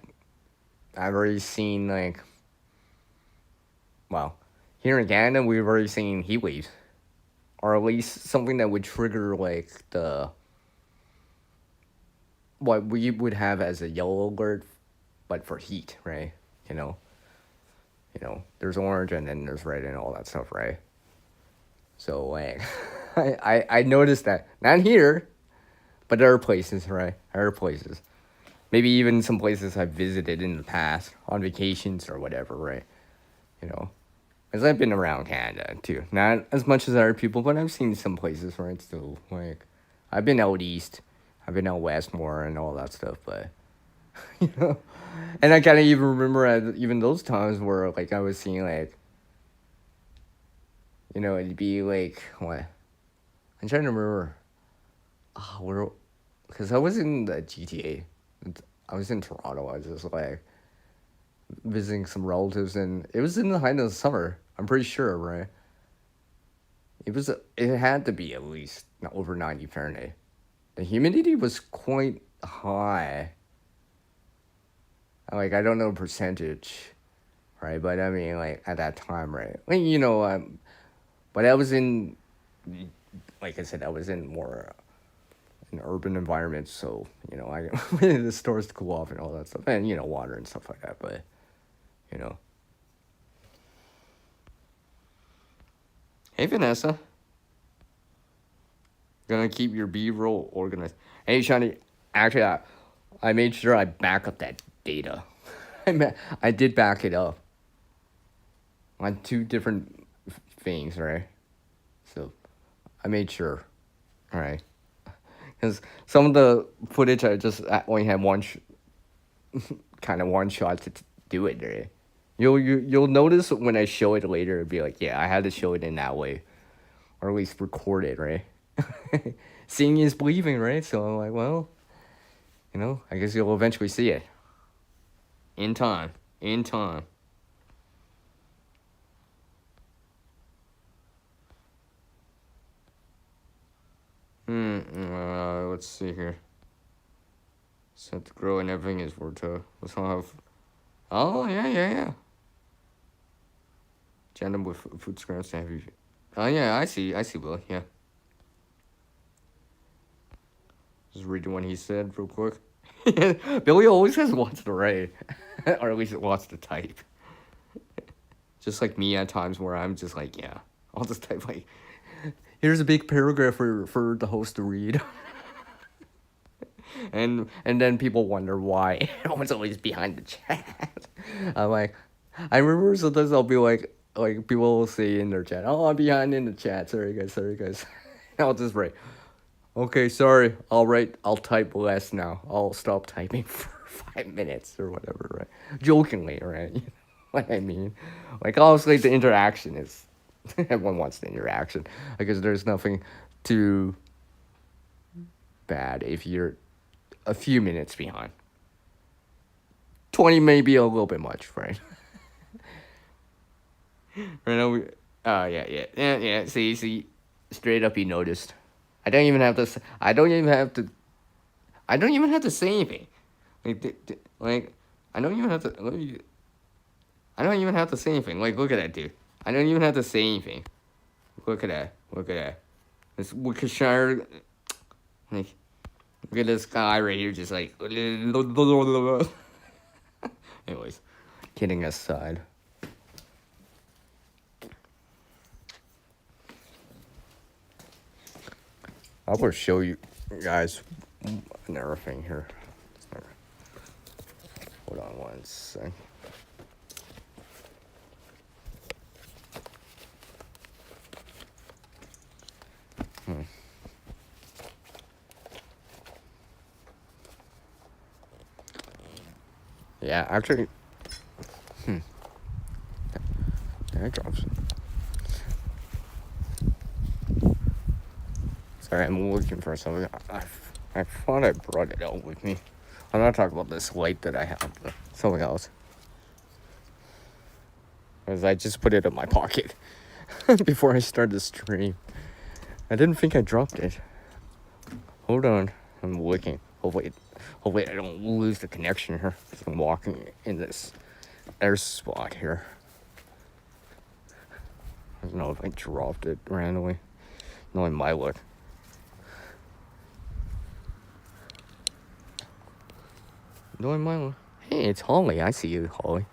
[SPEAKER 1] I've already seen, like, well, here in Canada, we've already seen heat waves. Or at least something that would trigger, like, what we would have as a yellow alert, but for heat, right? You know, there's orange and then there's red and all that stuff, right? So like, I noticed that not here, but other places, right? Other places, maybe even some places I've visited in the past on vacations or whatever, right? Because I've been around Canada too, not as much as other people, but I've seen some places where it's still like, I've been out east, I've been out west more and all that stuff, but you know. And I kind of even remember at even those times where like I was seeing like, it'd be like what? I'm trying to remember. Where? Because I was in the GTA. I was in Toronto. I was just like visiting some relatives, and it was in the height of the summer. I'm pretty sure, right? It had to be at least over 90 Fahrenheit. The humidity was quite high. Like, I don't know the percentage, right? But I mean, like, at that time, right? Like, but I was in, like I said, I was in more an urban environment, so, I went to the stores to cool off and all that stuff, and, water and stuff like that, but, you know. Hey, Vanessa. Gonna keep your B-roll organized. Hey, Shani, actually, I made sure I back up that data. I did back it up. on two different things, right? So I made sure, all right, because some of the footage I only had kind of one shot to do it, right? You'll notice when I show it later, it'll be like, yeah, I had to show it in that way, or at least record it, right? Seeing is believing, right? So I'm like, well, I guess you'll eventually see it in time, in time. Let's see here. Set to grow and everything is worth to. Let's all have. Oh yeah. Gender with food scraps to heavy. Oh yeah, I see, Will. Yeah. Just reading what he said real quick. Billy always has lots to write, or at least lots to type. Just like me at times where I'm just like, yeah, I'll just type like, here's a big paragraph for the host to read. and then people wonder why I was always behind the chat. I'm like, I remember sometimes I'll be like people will say in their chat, oh, I'm behind in the chat. Sorry guys. I'll just write, okay, sorry. I'll type less now. I'll stop typing for 5 minutes or whatever, right? Jokingly, right? You know what I mean? Like, obviously, the interaction is everyone wants the interaction because there's nothing too bad if you're a few minutes behind. 20 may be a little bit much, right? Right now, yeah. See, straight up, you noticed. I don't even have to. I don't even have to. I don't even have to say anything. Like, I don't even have to. I don't even have to say anything. Like, look at that, dude. I don't even have to say anything. Look at that. This Worcestershire. Like, look at this guy right here, just like. Anyways, kidding aside. I will show you guys another thing here. Hold on one sec. Yeah, actually. Did I drop some? Sorry, I'm looking for something. I thought I brought it out with me. I'm not talking about this light that I have, but something else. Because I just put it in my pocket before I started the stream. I didn't think I dropped it. Hold on, I'm looking. Hopefully I don't lose the connection here. Because I'm walking in this air spot here. I don't know if I dropped it randomly. No, it might look. No, it might look. Hey, it's Holly. I see you, Holly.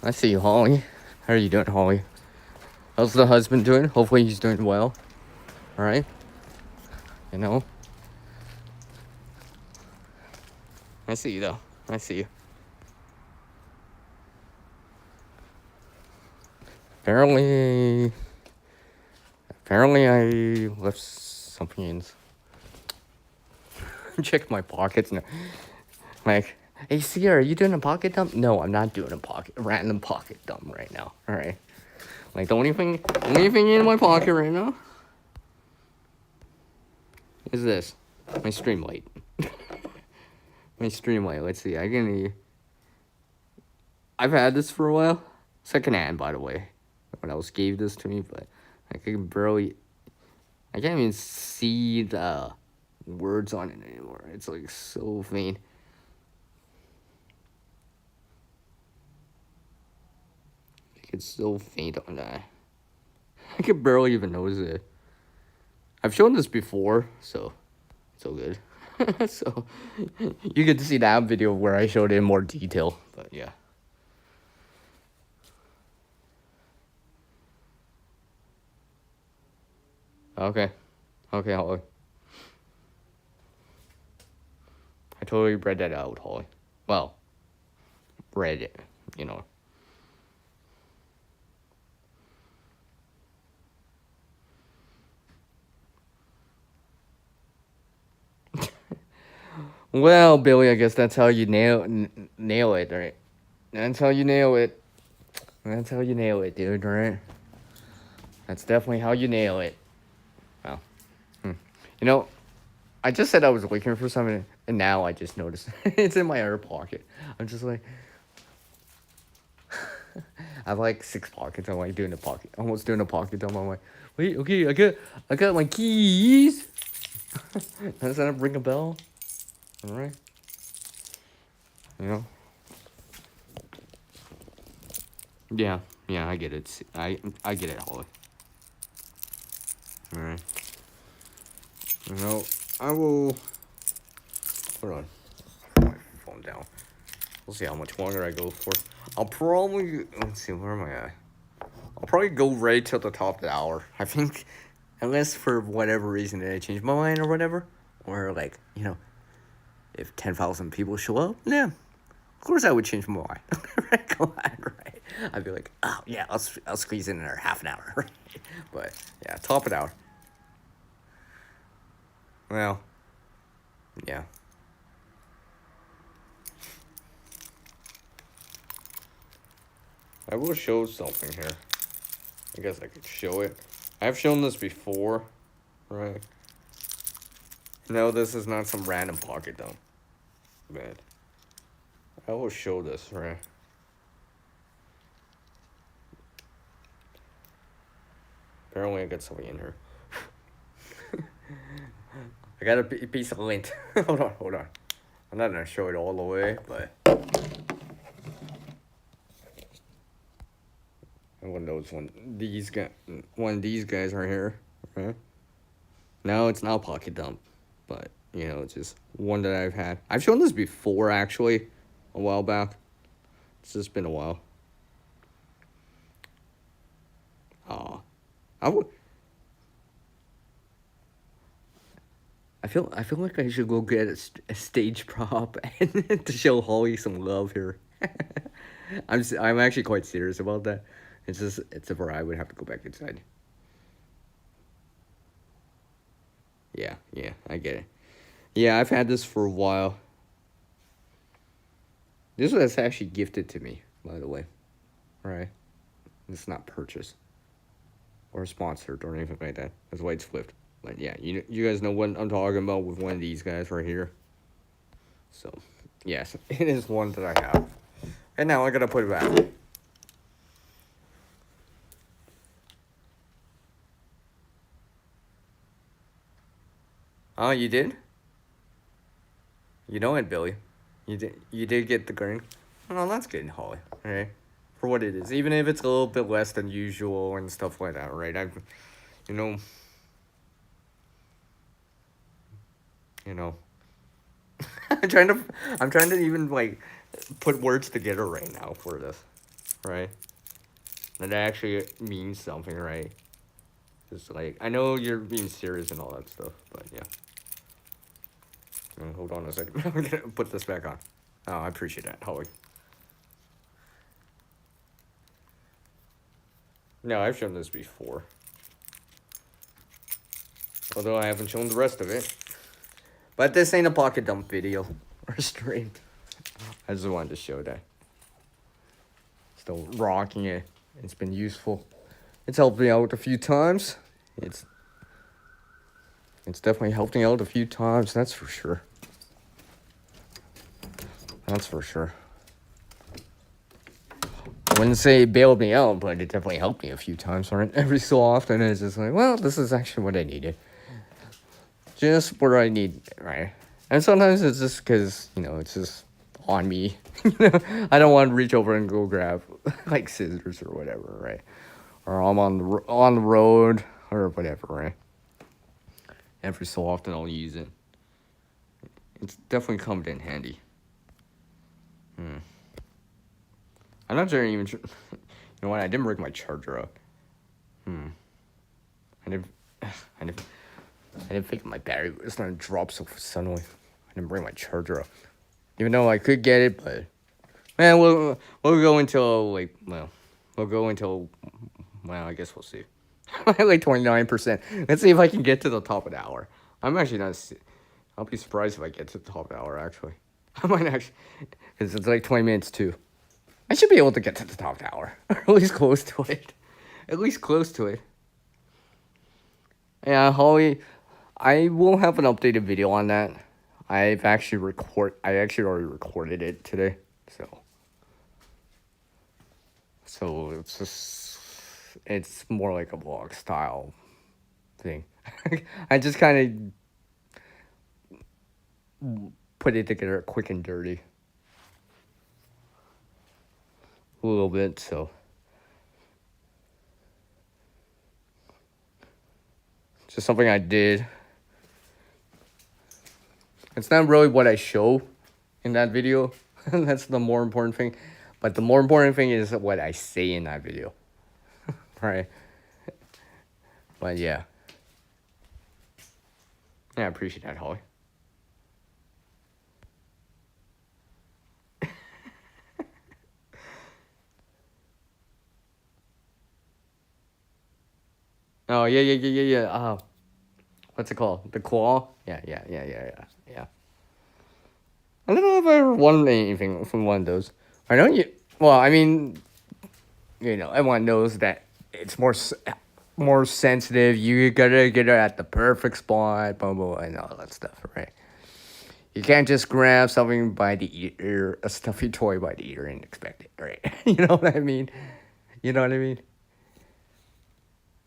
[SPEAKER 1] I see you, Holly. How are you doing, Holly? How's the husband doing? Hopefully he's doing well. Alright? You know? I see you, though. I see you. Apparently I left something in. Check my pockets now. Like, hey, Sierra, are you doing a pocket dump? No, I'm not doing a random pocket dump right now. Alright? Like, the only thing in my pocket right now is this. My stream light. My stream light. Let's see. I've had this for a while. Secondhand, by the way. Someone else gave this to me, but I can't even see the words on it anymore. It's like so faint. It's so faint on that. I can barely even notice it. I've shown this before, so it's all good. So you get to see that video where I showed it in more detail, but yeah. Okay, Holly. I totally read that out, Holly. Well, read it, you know. Well, Billy, I guess that's how you nail it, right? That's how you nail it. That's how you nail it, dude, right? That's definitely how you nail it. Wow. Hmm. You know, I just said I was looking for something, and now I just noticed it's in my other pocket. I'm just like, I have like 6 pockets. I'm like doing a pocket, almost doing a pocket dump. I'm like, wait, okay, I got my keys. Does that ring a bell? All right, you know. Yeah, yeah, I get it. I get it, Holly. All right. You know, I will. Hold on. Put my phone down. We'll see how much longer I go for. I'll probably. Let's see, where am I at? I'll probably go right till the top of the hour. I think, unless for whatever reason I change my mind or whatever, or like if 10,000 people show up, yeah, of course I would change my mind. Right? Come on, right? I'd be like, oh yeah, I'll squeeze in there half an hour. Right? But yeah, top of the hour. Well, yeah. I will show something here. I guess I could show it. I've shown this before, right? No, this is not some random pocket dump. But I will show this, right? Apparently I got something in here. I got a piece of lint. Hold on. I'm not gonna show it all the way, but everyone knows one of these guys right here, right? No, it's not a pocket dump, but it's just one that I've had. I've shown this before actually, a while back. It's just been a while. I would. I feel like I should go get a stage prop and to show Holly some love here. I'm actually quite serious about that. It's a where I would have to go back inside. Yeah, I get it. Yeah, I've had this for a while. This was actually gifted to me, by the way. Right? It's not purchased or sponsored or anything like that. That's why it's flipped. But yeah, you guys know what I'm talking about with one of these guys right here. So, yes, it is one that I have. And now I gotta put it back. Oh, you did? You know it, Billy. You did get the green. Oh, that's good, Holly. Alright. For what it is. Even if it's a little bit less than usual and stuff like that, right? You know... You know... I'm trying to even, like, put words together right now for this. Right? That actually means something, right? Just like, I know you're being serious and all that stuff, but yeah. Hold on a second. I'm gonna put this back on. Oh, I appreciate that, Holly. No, I've shown this before. Although I haven't shown the rest of it. But this ain't a pocket dump video or stream. I just wanted to show that. Still rocking it. It's been useful. It's helped me out a few times. It's definitely helped me out a few times, that's for sure. That's for sure. I wouldn't say it bailed me out, but it definitely helped me a few times. Right? Every so often, it's just like, well, this is actually what I needed. Just what I need, right? And sometimes it's just because, it's just on me. I don't want to reach over and go grab, like, scissors or whatever, right? Or I'm on the road or whatever, right? Every so often, I'll use it. It's definitely come in handy. I'm not sure even. You know what? I didn't bring my charger up. I didn't think my battery was gonna drop so suddenly. I didn't bring my charger up, even though I could get it. But man, we'll go until I guess we'll see. Like 29%. Let's see if I can get to the top of the hour. I'm actually not. I'll be surprised if I get to the top hour, actually. I might actually, because it's like 20 minutes too. I should be able to get to the top tower, or at least close to it. At least close to it. Yeah, Holly, I will have an updated video on that. I actually already recorded it today, so it's more like a vlog style thing. I just kind of put it together quick and dirty a little bit, so just something I did. It's not really what I show in that video. That's the more important thing. But the more important thing is what I say in that video. Right? But yeah. Yeah, I appreciate that, Holly. Oh, yeah. What's it called? The claw? Yeah. I don't know if I ever won anything from one of those. I know you. Well, I mean, everyone knows that it's more sensitive. You gotta get it at the perfect spot, blah, blah, and all that stuff, right? You can't just grab something by the ear, a stuffy toy by the ear, and expect it, right? You know what I mean? You know what I mean?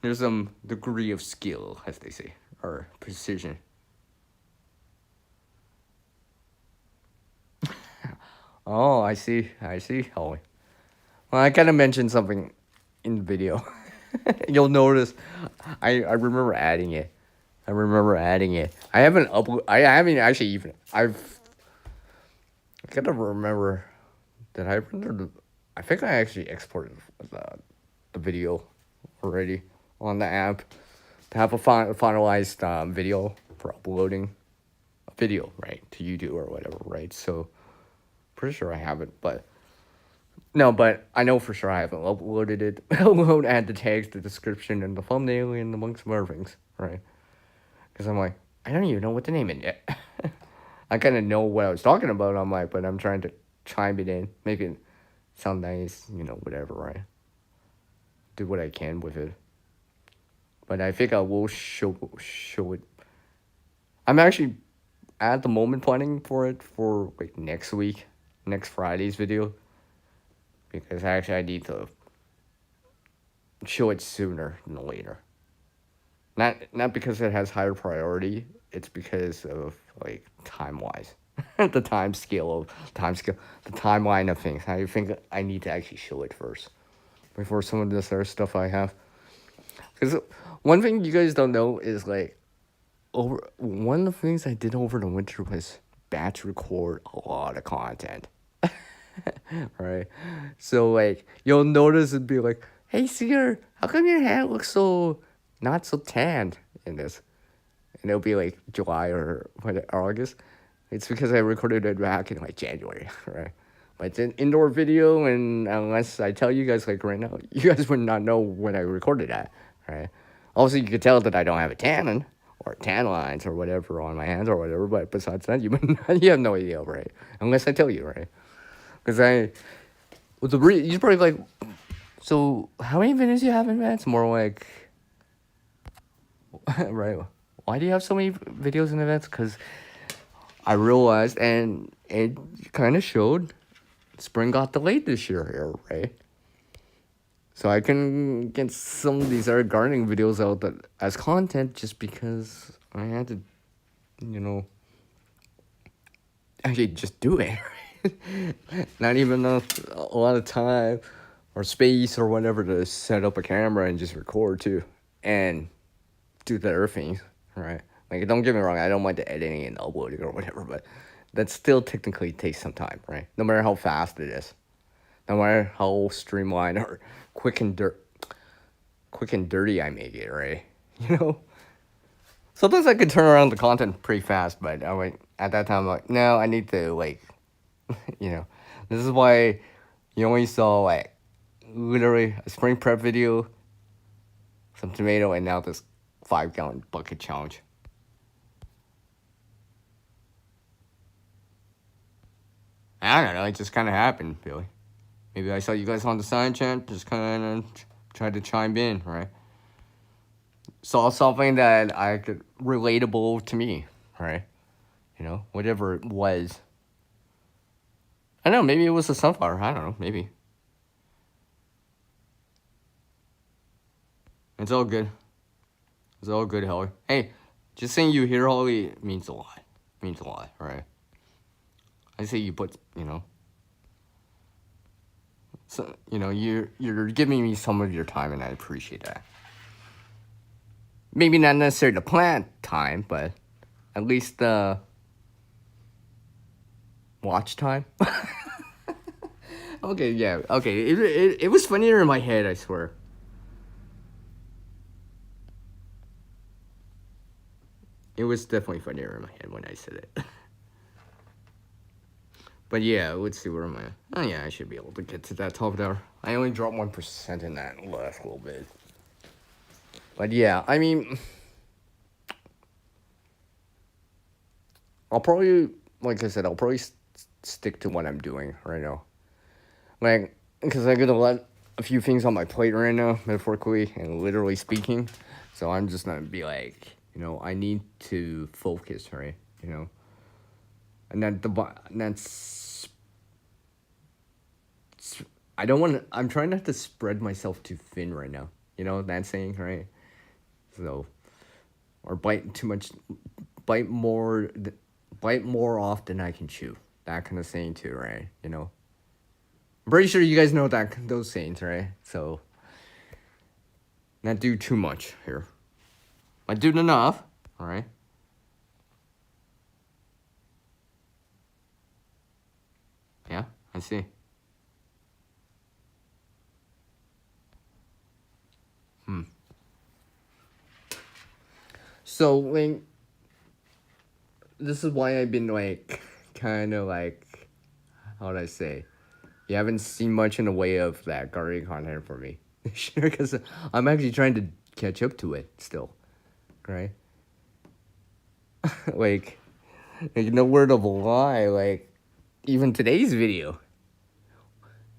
[SPEAKER 1] There's some degree of skill, as they say, or precision. Oh, I see. Holly. Well, I kind of mentioned something in the video. You'll notice. I remember adding it. I haven't upload. I haven't actually even. I gotta remember that I rendered. I think I actually exported the video already on the app to have a finalized video for uploading a video, right, to YouTube or whatever, right? So pretty sure I haven't, but I know for sure I haven't uploaded it. Upload, add the tags, the description, and the thumbnail, and amongst some other things, right? Because I'm like, I don't even know what the name is yet. I kind of know what I was talking about. I'm like, but I'm trying to chime it in, make it sound nice, whatever, right? Do what I can with it. But I think I will show it. I'm actually at the moment planning for it for like next Friday's video. Because actually I need to show it sooner than later. Not because it has higher priority. It's because of like time wise, the timeline of things. I think I need to actually show it first before some of this other stuff I have. Because one thing you guys don't know is like one of the things I did over the winter was batch record a lot of content. Right? So like you'll notice it'd be like, hey Seer, how come your hair looks so not so tanned in this? And it'll be like July or August. It's because I recorded it back in like January, right? But it's an indoor video, and unless I tell you guys like right now, you guys would not know when I recorded that, right? Also, you could tell that I don't have a tannin or tan lines or whatever on my hands or whatever. But besides that, you have no idea, right? Unless I tell you, right? Because you're probably like, so how many videos do you have in that? It's more like, right? Why do you have so many videos in events? Because I realized, and it kind of showed, spring got delayed this year here, right? So I can get some of these other gardening videos out as content just because I had to, actually just do it. Not even a lot of time or space or whatever to set up a camera and just record too. And do the other things, right? Like, don't get me wrong, I don't mind the editing and uploading or whatever, but that still technically takes some time, right? No matter how fast it is. No matter how streamlined or quick and dirty I make it, right? Sometimes I can turn around the content pretty fast, but at that time, I'm like, no, I need to, like, this is why you only saw, like, literally a spring prep video, some tomato, and now this 5-gallon bucket challenge. I don't know. It just kind of happened, Billy. Maybe I saw you guys on the side chat, just kind of tried to chime in, right? Saw something that I could relatable to me, right? You know, whatever it was. I don't know. Maybe it was a sunflower. I don't know. Maybe. It's all good. It's all good, Holly. Hey, just saying you here, Holly, means a lot. Means a lot, right? I say you put, so you're giving me some of your time, and I appreciate that. Maybe not necessarily the plant time, but at least the watch time. Okay, yeah, okay. It was funnier in my head, I swear. It was definitely funnier in my head when I said it. But yeah, let's see, where am I? Oh yeah, I should be able to get to that top there. I only dropped 1% in that last little bit. But yeah, I mean, I'll probably, like I said, I'll probably stick to what I'm doing right now. Like, because I got a few things on my plate right now, metaphorically and literally speaking. So I'm just gonna be like, I need to focus, right? And that's, I don't want to, I'm trying not to spread myself too thin right now. You know that saying, right? So, or bite more off than I can chew. That kind of saying too, right? I'm pretty sure you guys know those sayings, right? So, not do too much here. I do enough, all right? Yeah, I see. So, like, this is why I've been, like, kind of, like, how would I say? You haven't seen much in the way of that gardening content for me. Sure, because I'm actually trying to catch up to it still, right? like no word of a lie, like, even today's video.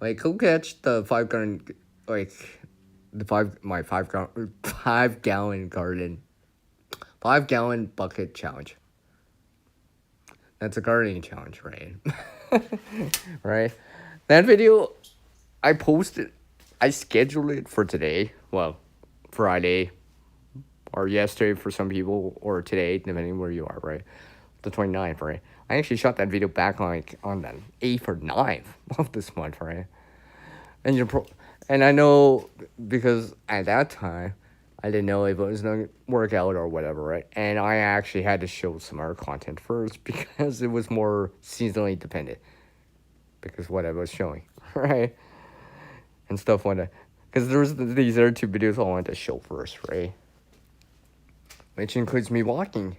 [SPEAKER 1] Like, go catch the 5 gallon, like, my 5 gallon garden, 5 gallon bucket challenge. That's a gardening challenge, right? Right? That video, I scheduled it for today. Well, Friday, or yesterday for some people, or today, depending where you are, right? The 29th, right? I actually shot that video back on the 8th or 9th of this month, right? And I know, because at that time, I didn't know if it was going to work out or whatever, right? And I actually had to show some other content first because it was more seasonally dependent. Because what I was showing, right? And stuff like that. Because there was these other 2 videos I wanted to show first, right? Which includes me walking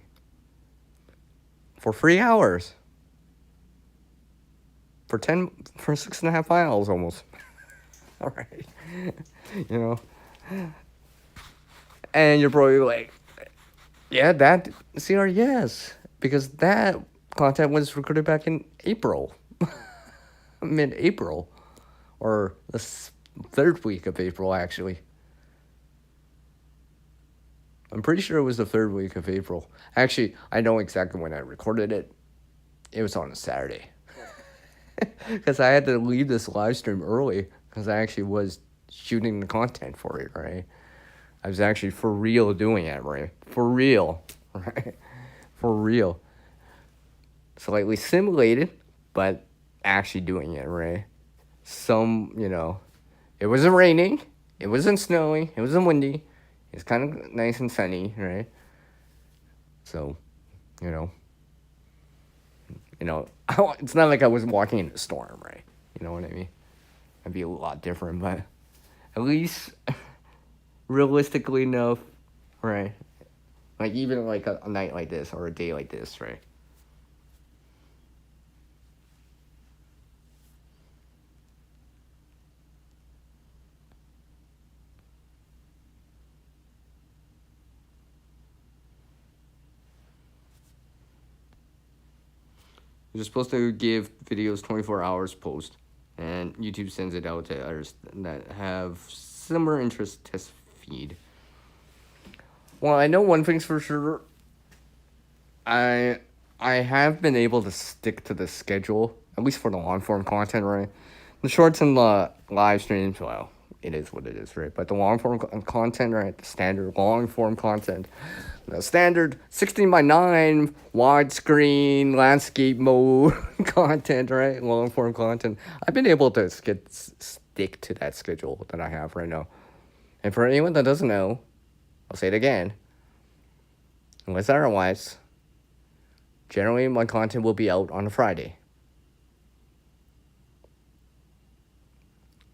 [SPEAKER 1] for 3 hours. For 6.5 miles almost. All right. And you're probably like, yeah, that CR, yes. Because that content was recorded back in April. Mid-April. Or the 3rd week of April, actually. I'm pretty sure it was the 3rd week of April. Actually, I know exactly when I recorded it. It was on a Saturday. Because I had to leave this live stream early. Because I actually was shooting the content for it, right? I was actually for real doing it, right? For real, right? For real. Slightly simulated, but actually doing it, right? It wasn't raining. It wasn't snowing. It wasn't windy. It's kind of nice and sunny, right? So, it's not like I was walking in a storm, right? You know what I mean? It'd be a lot different, but at least realistically enough, right? Like, even like a night like this or a day like this, right? You're supposed to give videos 24 hours post, and YouTube sends it out to others that have similar interest test feed. Well, I know one thing's for sure. I have been able to stick to the schedule, at least for the long form content, right? The shorts and the live streams, well, it is what it is, right? But the long form content, right? The standard long form content, the standard 16:9 widescreen landscape mode content, right? Long form content. I've been able to stick to that schedule that I have right now. And for anyone that doesn't know, I'll say it again. Unless otherwise, generally my content will be out on a Friday.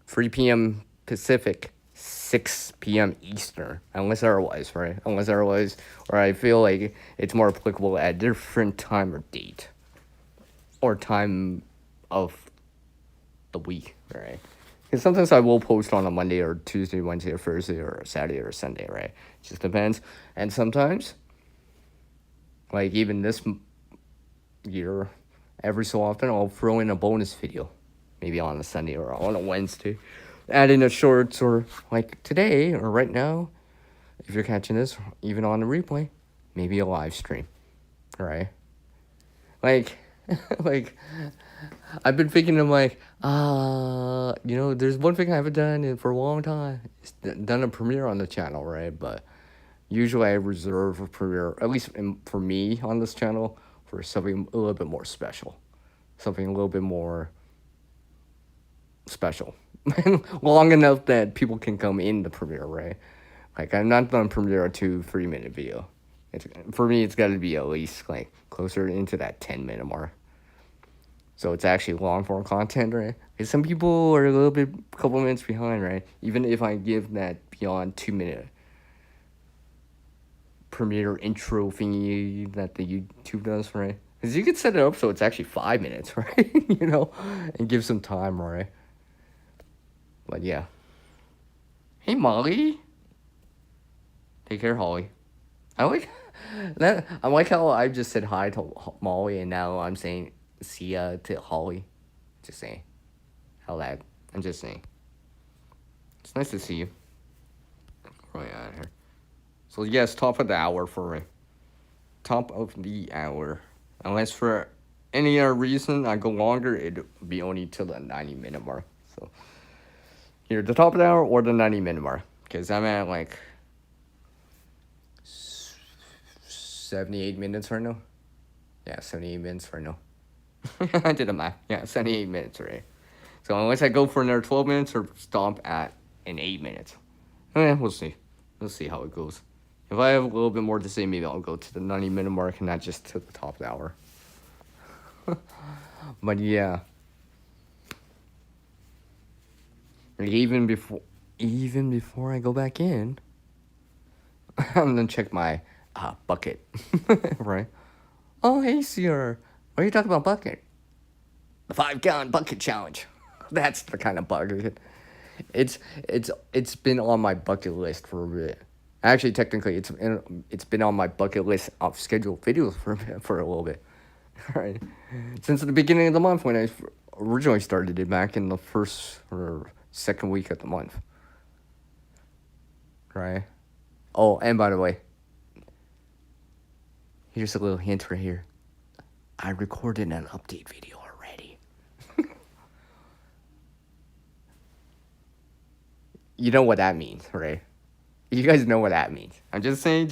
[SPEAKER 1] 3 p.m. Pacific, 6 p.m. Eastern, unless otherwise, right? Unless otherwise, or I feel like it's more applicable at a different time or date, or time of the week, right? Because sometimes I will post on a Monday or Tuesday, Wednesday or Thursday or Saturday or Sunday, right? It just depends. And sometimes, like even this year, every so often I'll throw in a bonus video. Maybe on a Sunday or on a Wednesday. Add in a shorts or like today or right now. If you're catching this, even on a replay, maybe a live stream. Right? Like, like, I've been thinking of like, there's one thing I haven't done for a long time. It's done a premiere on the channel, right? But usually I reserve a premiere, at least for me on this channel, for something a little bit more special. Something a little bit more special. Long enough that people can come in the premiere, right? Like, I'm not gonna premiere a 2-3 minute video. For me, it's gotta be at least like closer into that 10-minute mark. So it's actually long form content, right? Because some people are a couple minutes behind, right? Even if I give that beyond 2-minute premiere intro thingy that the YouTube does, right? Because you could set it up so it's actually 5 minutes, right? And give some time, right? But yeah. Hey, Molly. Take care, Holly. I like that. I like how I just said hi to Molly, and now I'm saying see ya to Holly. Just saying. I'm just saying. It's nice to see you. Right out of here. So yes, top of the hour for me. Top of the hour. Unless for any other reason I go longer, it'd be only till the 90-minute mark. So either the top of the hour or the 90-minute mark. Because I'm at like 78 minutes right now. Yeah, 78 minutes right now. I did the math. Yeah, 78 minutes, right? So unless I go for another 12 minutes or stop at an 8 minutes. We'll see. We'll see how it goes. If I have a little bit more to say, maybe I'll go to the 90-minute mark and not just to the top of the hour. But yeah. Even before I go back in, I'm gonna check my bucket, right? Oh, hey, Sierra. What are you talking about bucket? The 5-gallon bucket challenge. That's the kind of bucket. It's been on my bucket list for a bit. Actually, technically, it's been on my bucket list of scheduled videos for a little bit. Right, since the beginning of the month when I originally started it back in the first or second week of the month. Right. Oh, and by the way, here's a little hint right here. I recorded an update video already. You know what that means, right? You guys know what that means. I'm just saying.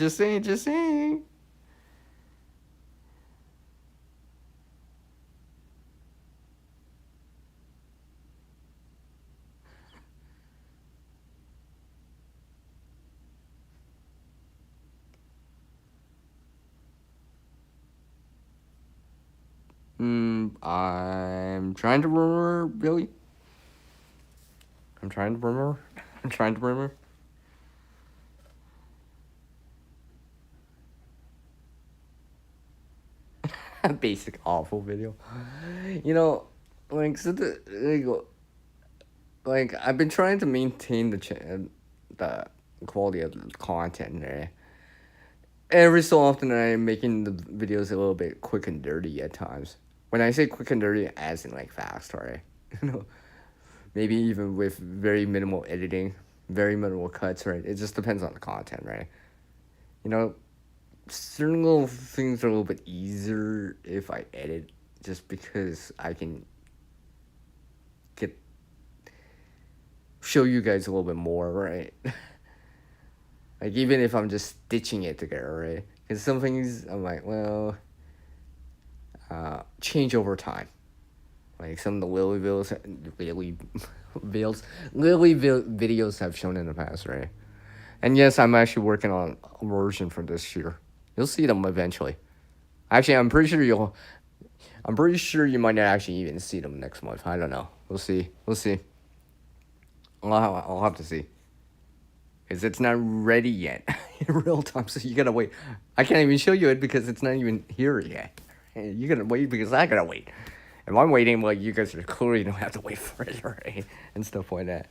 [SPEAKER 1] I'm trying to remember, Billy. I'm trying to remember. Basic awful video. Like I've been trying to maintain the quality of the content there. Every so often I'm making the videos a little bit quick and dirty at times. When I say quick and dirty, as in like fast, right? Maybe even with very minimal editing, very minimal cuts, right? It just depends on the content, right? You know, certain little things are a little bit easier if I edit, just because I can get show you guys a little bit more, right? Like even if I'm just stitching it together, right? Because some things I'm like, well, change over time. Like some of the Lily videos I've shown in the past, right? And yes, I'm actually working on a version for this year. You'll see them eventually. Actually, I'm pretty sure you might not actually even see them next month. I don't know. We'll see. We'll see. I'll have to see. Because it's not ready yet in real time, so you gotta wait. I can't even show you it because it's not even here yet. You gotta wait because I gotta wait. If I'm waiting, well, you guys are clearly don't have to wait for it, right? And stuff like that.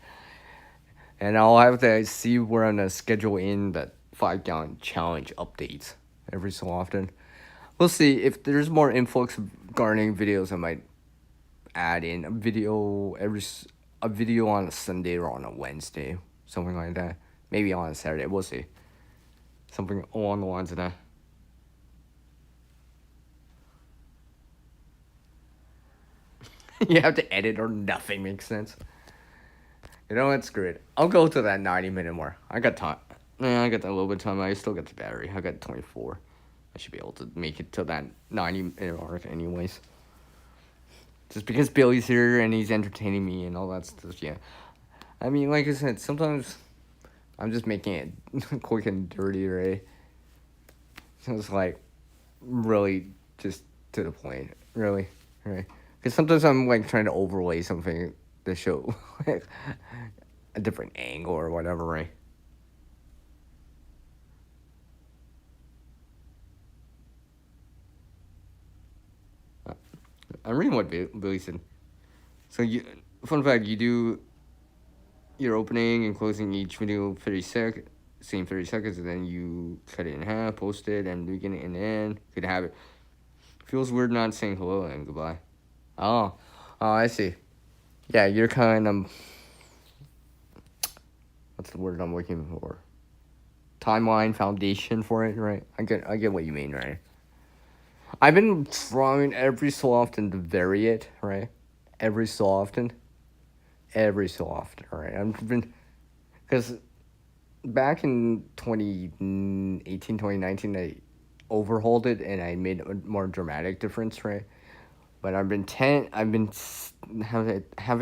[SPEAKER 1] And I'll have to see where I'm gonna schedule in the 5-gallon challenge updates every so often. We'll see if there's more influx of gardening videos. I might add in a video on a Sunday or on a Wednesday, something like that. Maybe on a Saturday. We'll see. Something along the lines of that. You have to edit or nothing makes sense. You know what? Screw it. I'll go to that 90-minute mark. I got time. Yeah, I got a little bit of time. I still got the battery. I got 24. I should be able to make it to that 90-minute mark anyways. Just because Billy's here and he's entertaining me and all that stuff, yeah. I mean, like I said, sometimes I'm just making it quick and dirty, right? So it's like, really just to the point, really, right? Because sometimes I'm like trying to overlay something to show like, a different angle or whatever, right? I'm reading what Billy said. So fun fact, you do your opening and closing each video 30 seconds, and then you cut it in half, post it, and beginning and end. Could have it. Feels weird not saying hello and goodbye. Oh, I see. Yeah, you're kind of, what's the word I'm looking for? Timeline foundation for it, right? I get what you mean, right? I've been trying every so often to vary it, right? Every so often, all right? I've been, because back in 2018, 2019, I overhauled it and I made a more dramatic difference, right? But I've been having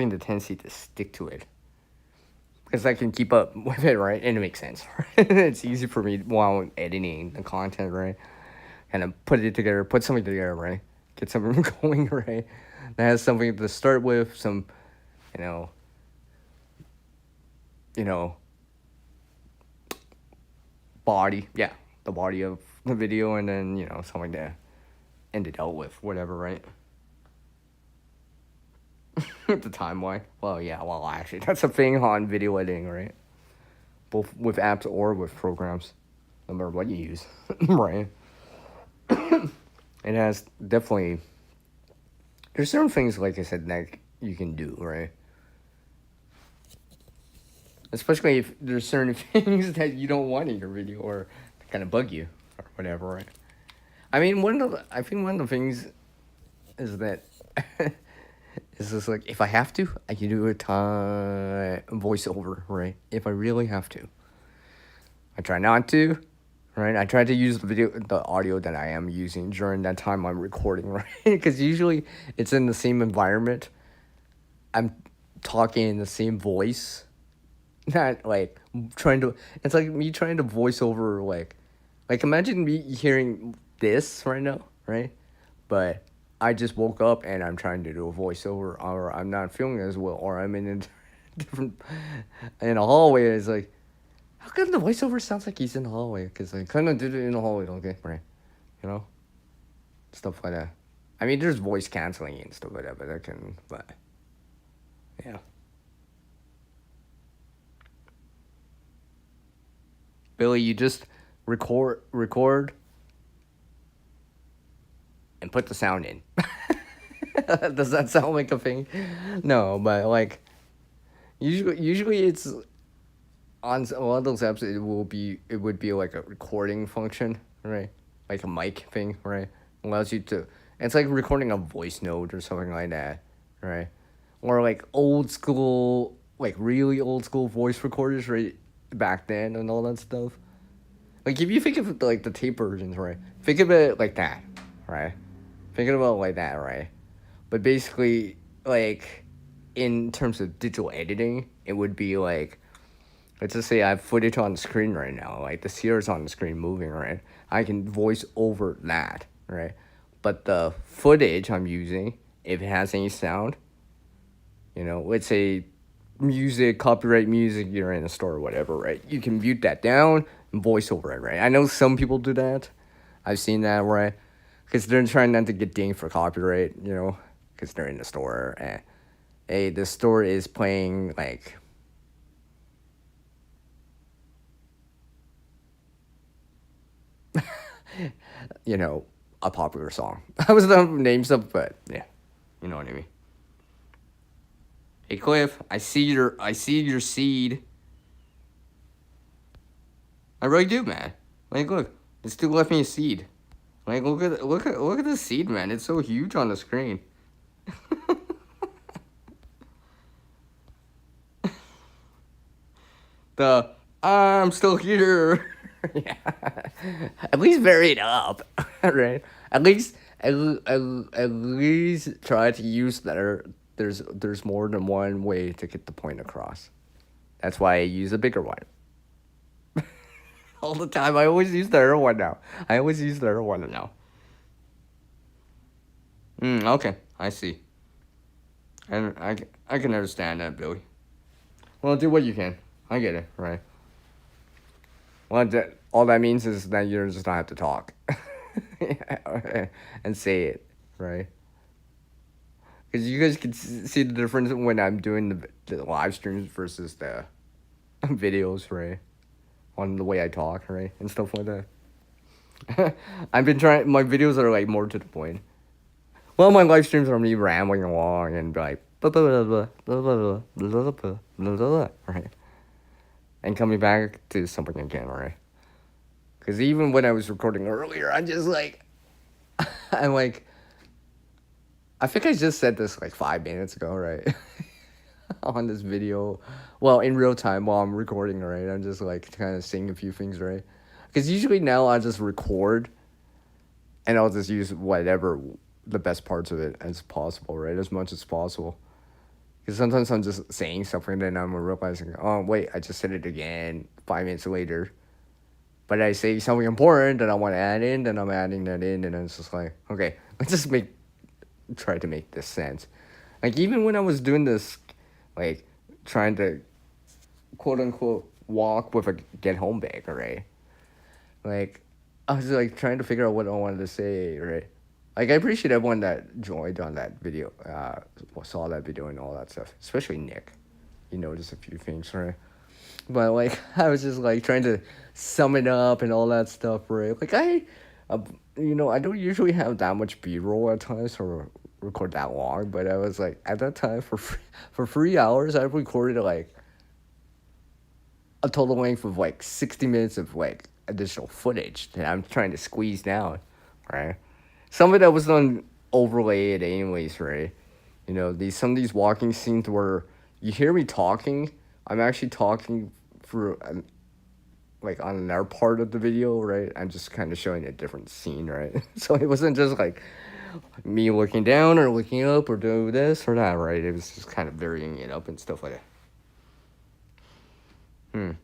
[SPEAKER 1] the tendency to stick to it because I can keep up with it, right? And it makes sense. Right? It's easy for me while I'm editing the content, right? Kind of put something together, right? Get something going, right? That has something to start with, some, you know, body, yeah, the body of the video, and then something to end it out with, whatever, right? The timeline. Well, yeah. Well, actually, that's a thing on video editing, right? Both with apps or with programs, no matter what you use, right? It has definitely. There's certain things, like I said, that you can do, right? Especially if there's certain things that you don't want in your video or kind of bug you or whatever, right? I mean, I think one of the things is that it's just like, if I have to, I can do a voiceover, right? If I really have to. I try not to, right? I try to use the audio that I am using during that time I'm recording, right? Because usually it's in the same environment. I'm talking in the same voice. Not like it's like me trying to voice over like imagine me hearing this right now, right? But I just woke up and I'm trying to do a voiceover, or I'm not feeling as well, or I'm in a different in a hallway. It's like, how come the voiceover sounds like he's in the hallway? Because I kind of did it in the hallway, okay, right? You know, stuff like that. I mean, there's voice canceling and stuff like that, but yeah. Billy, you just record and put the sound in. Does that sound like a thing? No, but like usually it's on a lot of those apps. It would be like a recording function, right? Like a mic thing, right? Allows you to. It's like recording a voice note or something like that, right? Or like old school, like really old school voice recorders, right? Back then and all that stuff. Like if you think of like the tape versions, right? Think of it like that, right? Think about it like that, right? But basically, like in terms of digital editing, it would be like, let's just say I have footage on the screen right now, like the series on the screen moving, right? I can voice over that, right? But the footage I'm using, if it has any sound, let's say music, copyright music, you're in a store or whatever, right? You can mute that down and voice over it, right? I know some people do that. I've seen that, right? Because they're trying not to get dinged for copyright, because they're in the store and, hey, the store is playing, like, a popular song. I was not name stuff, but yeah, you know what I mean. Hey Cliff, I see your seed. I really do, man. Like, look, it still left me a seed. Like, look at the seed, man. It's so huge on the screen. The I'm still here. Yeah. At least vary it up, right? At least try to use that. There's more than one way to get the point across. That's why I use a bigger one all the time. I always use the other one now. I always use the other one now. Okay, I see. And I can understand that, Billy. Well, do what you can. I get it, right? Well, all that means is that you just don't have to talk and say it, right? Because you guys can see the difference when I'm doing the live streams versus the videos, right? On the way I talk, right? And stuff like that. I've been trying, my videos are like more to the point. Well, my live streams are me rambling along and like, blah, blah, blah, blah, blah, blah, blah, blah, blah, blah, blah, right? And coming back to something again, right? Because even when I was recording earlier, I'm just like, I'm like, I think I just said this like 5 minutes ago, right? On this video. Well, in real time while I'm recording, right? I'm just like kind of saying a few things, right? Because usually now I just record and I'll just use whatever the best parts of it as possible, right? As much as possible. Because sometimes I'm just saying something, then I'm realizing, oh, wait, I just said it again 5 minutes later. But I say something important that I want to add in, then I'm adding that in, and it's just like, okay, let's just try to make this sense. Like, even when I was doing this, like, trying to, quote unquote, walk with a get home bag, right? Like, I was like trying to figure out what I wanted to say, right? Like, I appreciate everyone that joined on that video, saw that video and all that stuff, especially Nick. You noticed a few things, right? But like, I was just like trying to sum it up and all that stuff, right? Like uh, I don't usually have that much B-roll at times or record that long, but I was like, at that time for 3 hours, I recorded like a total length of like 60 minutes of like additional footage that I'm trying to squeeze down, right? Some of that was done overlaid anyways, right? Some of these walking scenes where you hear me talking, I'm actually talking for like on another part of the video, right? I'm just kind of showing a different scene, right? So it wasn't just like me looking down or looking up or doing this or that, right? It was just kind of varying it up and stuff like that.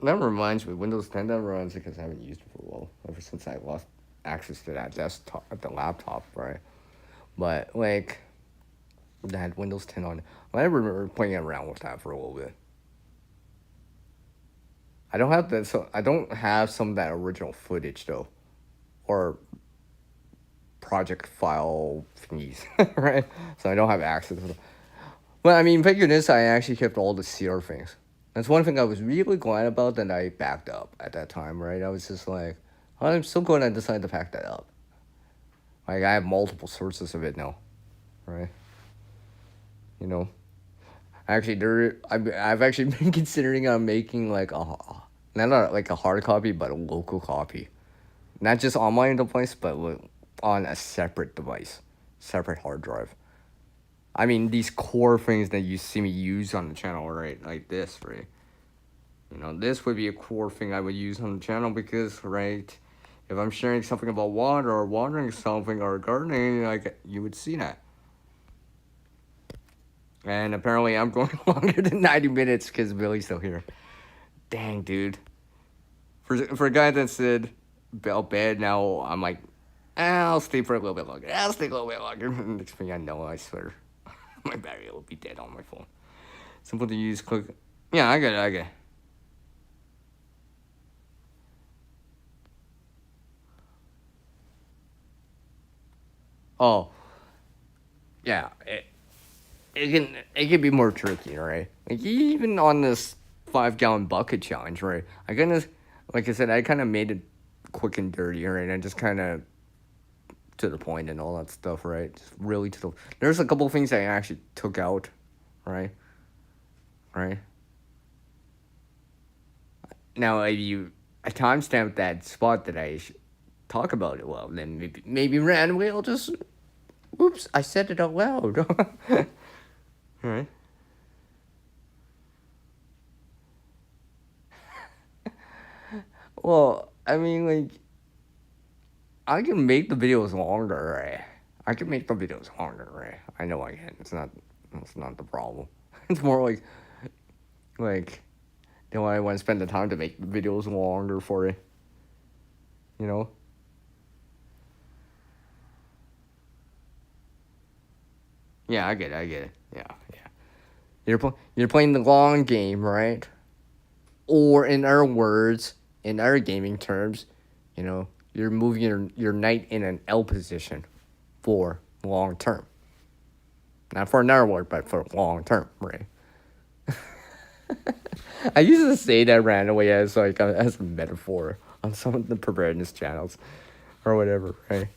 [SPEAKER 1] That reminds me, Windows 10 that runs because I haven't used it for a while, ever since I lost access to that desktop, the laptop, right? But like, that Windows 10 on, I remember playing around with that for a little bit. I don't have that, so I don't have some of that original footage though, or project file thingies, right? So I don't have access to them. Well, I mean, thank goodness I actually kept all the CR things. That's one thing I was really glad about that I backed up at that time, right? I was just like, I'm still going to decide to back that up. Like, I have multiple sources of it now, right? You know, actually, I've actually been considering on making like not like a hard copy, but a local copy, not just on my device, but on a separate device, separate hard drive. I mean, these core things that you see me use on the channel, right? Like this, right? You know, this would be a core thing I would use on the channel because, right, if I'm sharing something about water or watering something or gardening, like, you would see that. And apparently I'm going longer than 90 minutes because Billy's still here. Dang, dude. For a guy that said about bed, now I'm like, I'll stay for a little bit longer. I'll stay a little bit longer. Next thing I know, I swear, my battery will be dead on my phone. Simple to use, quick. Yeah, I get it. Oh, yeah. It can be more tricky, right? Like even on this 5 gallon bucket challenge, right? Like I said, I kind of made it quick and dirty, right? I just kind of to the point and all that stuff, right? Just really to the. There's a couple things I actually took out, right? Right. Now, if you I timestamp that spot that I talk about it, well, then maybe randomly I'll just, oops, I said it out loud. Right. Well, I mean, like, I can make the videos longer, right? I can make the videos longer, right? I know I can. It's not the problem. It's more like, do I want to spend the time to make the videos longer for it? You know? Yeah, I get it. Yeah, yeah. You're playing the long game, right? Or in our words, in our gaming terms, you know, you're moving your knight in an L position for long term. Not for an hour, but for long term, right? I used to say that randomly as like as a metaphor on some of the preparedness channels or whatever, right?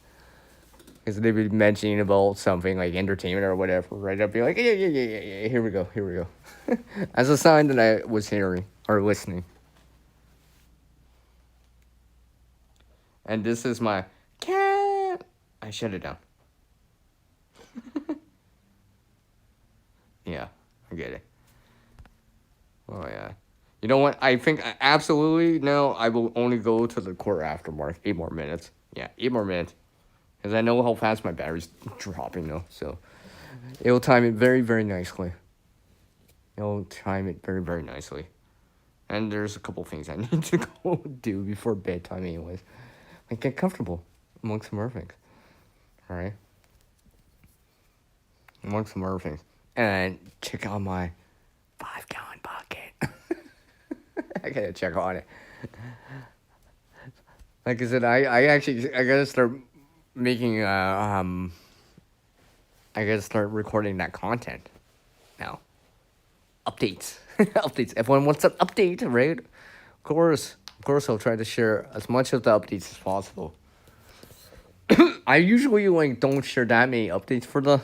[SPEAKER 1] Because they'd be mentioning about something like entertainment or whatever, right? I'd be like, yeah. Here we go. As a sign that I was hearing or listening. And this is my cat. I shut it down. Yeah, I get it. Oh yeah. You know what? I think absolutely no. I will only go to the quarter after mark. 8 more minutes. Yeah, 8 more minutes. Because I know how fast my battery's dropping though. So it'll time it very, very nicely. It'll time it very, very nicely. And there's a couple things I need to go do before bedtime, anyways. Like get comfortable amongst some other things. All right. Amongst some other things, and check out my 5 gallon bucket. I gotta check on it. Like I said, I gotta start making I gotta start recording that content now. Updates, updates. Everyone wants an update, right? Of course, I'll try to share as much of the updates as possible. I usually like don't share that many updates for the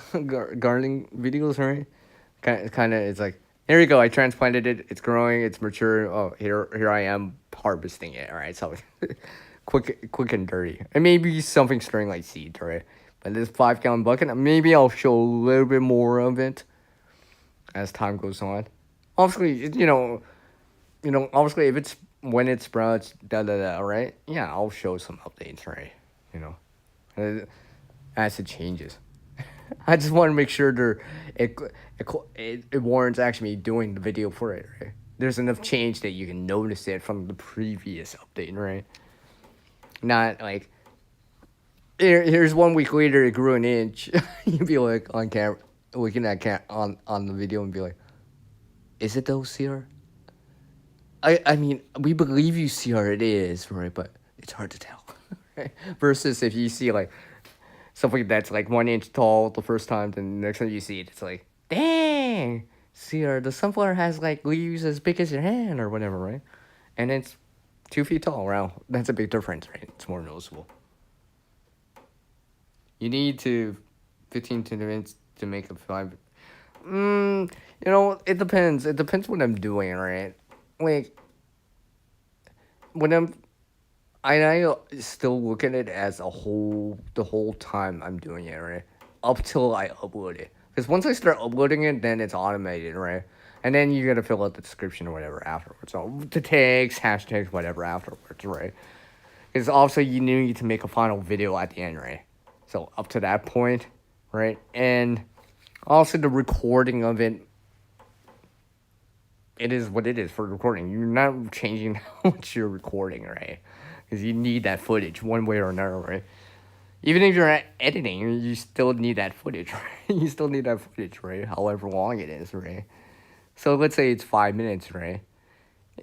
[SPEAKER 1] gardening videos, right? Kind of, it's like here you go. I transplanted it. It's growing. It's mature. Oh, here I am harvesting it. All right, so quick and dirty, and maybe something stirring like seeds, right? But this 5 gallon bucket, maybe I'll show a little bit more of it as time goes on. Obviously, obviously if it's when it sprouts, right? Yeah, I'll show some updates, right? You know. As it changes. I just want to make sure it warrants actually doing the video for it, right? There's enough change that you can notice it from the previous update, right? Not like here's 1 week later it grew an inch. You'd be like on camera, looking at on the video and be like, "Is it though, CR?" I mean, we believe you, CR. It is, right? But it's hard to tell. Right? Versus if you see like something that's like 1 inch tall the first time, then the next time you see it, it's like, dang, See, the sunflower has like leaves as big as your hand or whatever, right? And it's 2 feet tall. Wow, that's a big difference, right? It's more noticeable. You need to 15 to minutes to make a 5. It depends. It depends what I'm doing, right? Like when I still look at it as a whole the whole time I'm doing it, right? Up till I upload it. Because once I start uploading it, then it's automated, right? And then you gotta fill out the description or whatever afterwards. So the tags, hashtags, whatever afterwards, right? Because also you need to make a final video at the end, right? So up to that point, right? And also the recording of it, it is what it is for recording. You're not changing how much you're recording, right? Because you need that footage one way or another, right? Even if you're editing, you still need that footage, right? You still need that footage, right? However long it is, right? So let's say it's 5 minutes, right?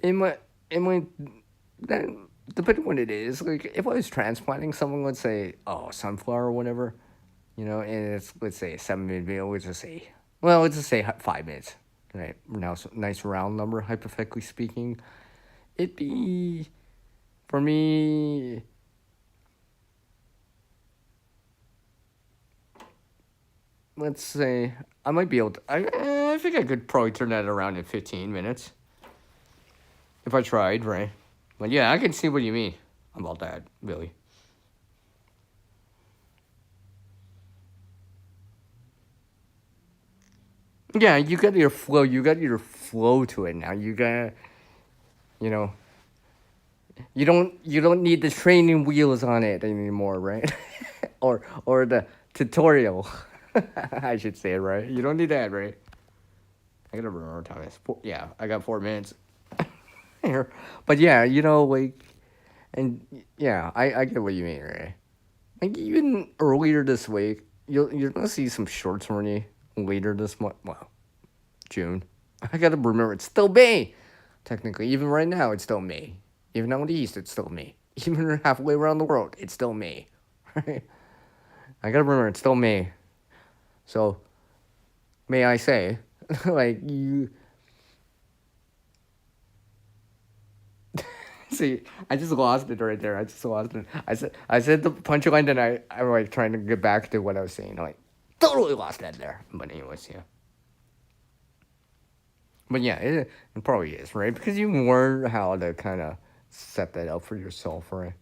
[SPEAKER 1] It might, then depending on what it is, like if I was transplanting someone, let's say, sunflower or whatever, and it's, let's say, a 7 minute video, let's just say 5 minutes, right? Now, nice round number, hypothetically speaking. It'd be, for me, let's say, I might be able to, I think I could probably turn that around in 15 minutes. If I tried, right? But yeah, I can see what you mean about that, Billy. Yeah, you got your flow. You got your flow to it now. You know, you don't need the training wheels on it anymore, right? or the tutorial. I should say it right. You don't need that, right? I gotta remember what time it is. Yeah, I got 4 minutes here, but yeah, like, and yeah, I get what you mean, right? Like even earlier this week, you're gonna see some shorts from me later this month. Well, June. I gotta remember it's still May. Technically, even right now, it's still May. Even out east, it's still May. Even halfway around the world, it's still May. Right? I gotta remember it's still May. So, may I say, like you see, I just lost it right there. I just lost it. I said the punchline, then I'm like trying to get back to what I was saying. Like totally lost that there. But anyways, yeah. But yeah, it probably is, right? Because you learn how to kind of set that up for yourself, right?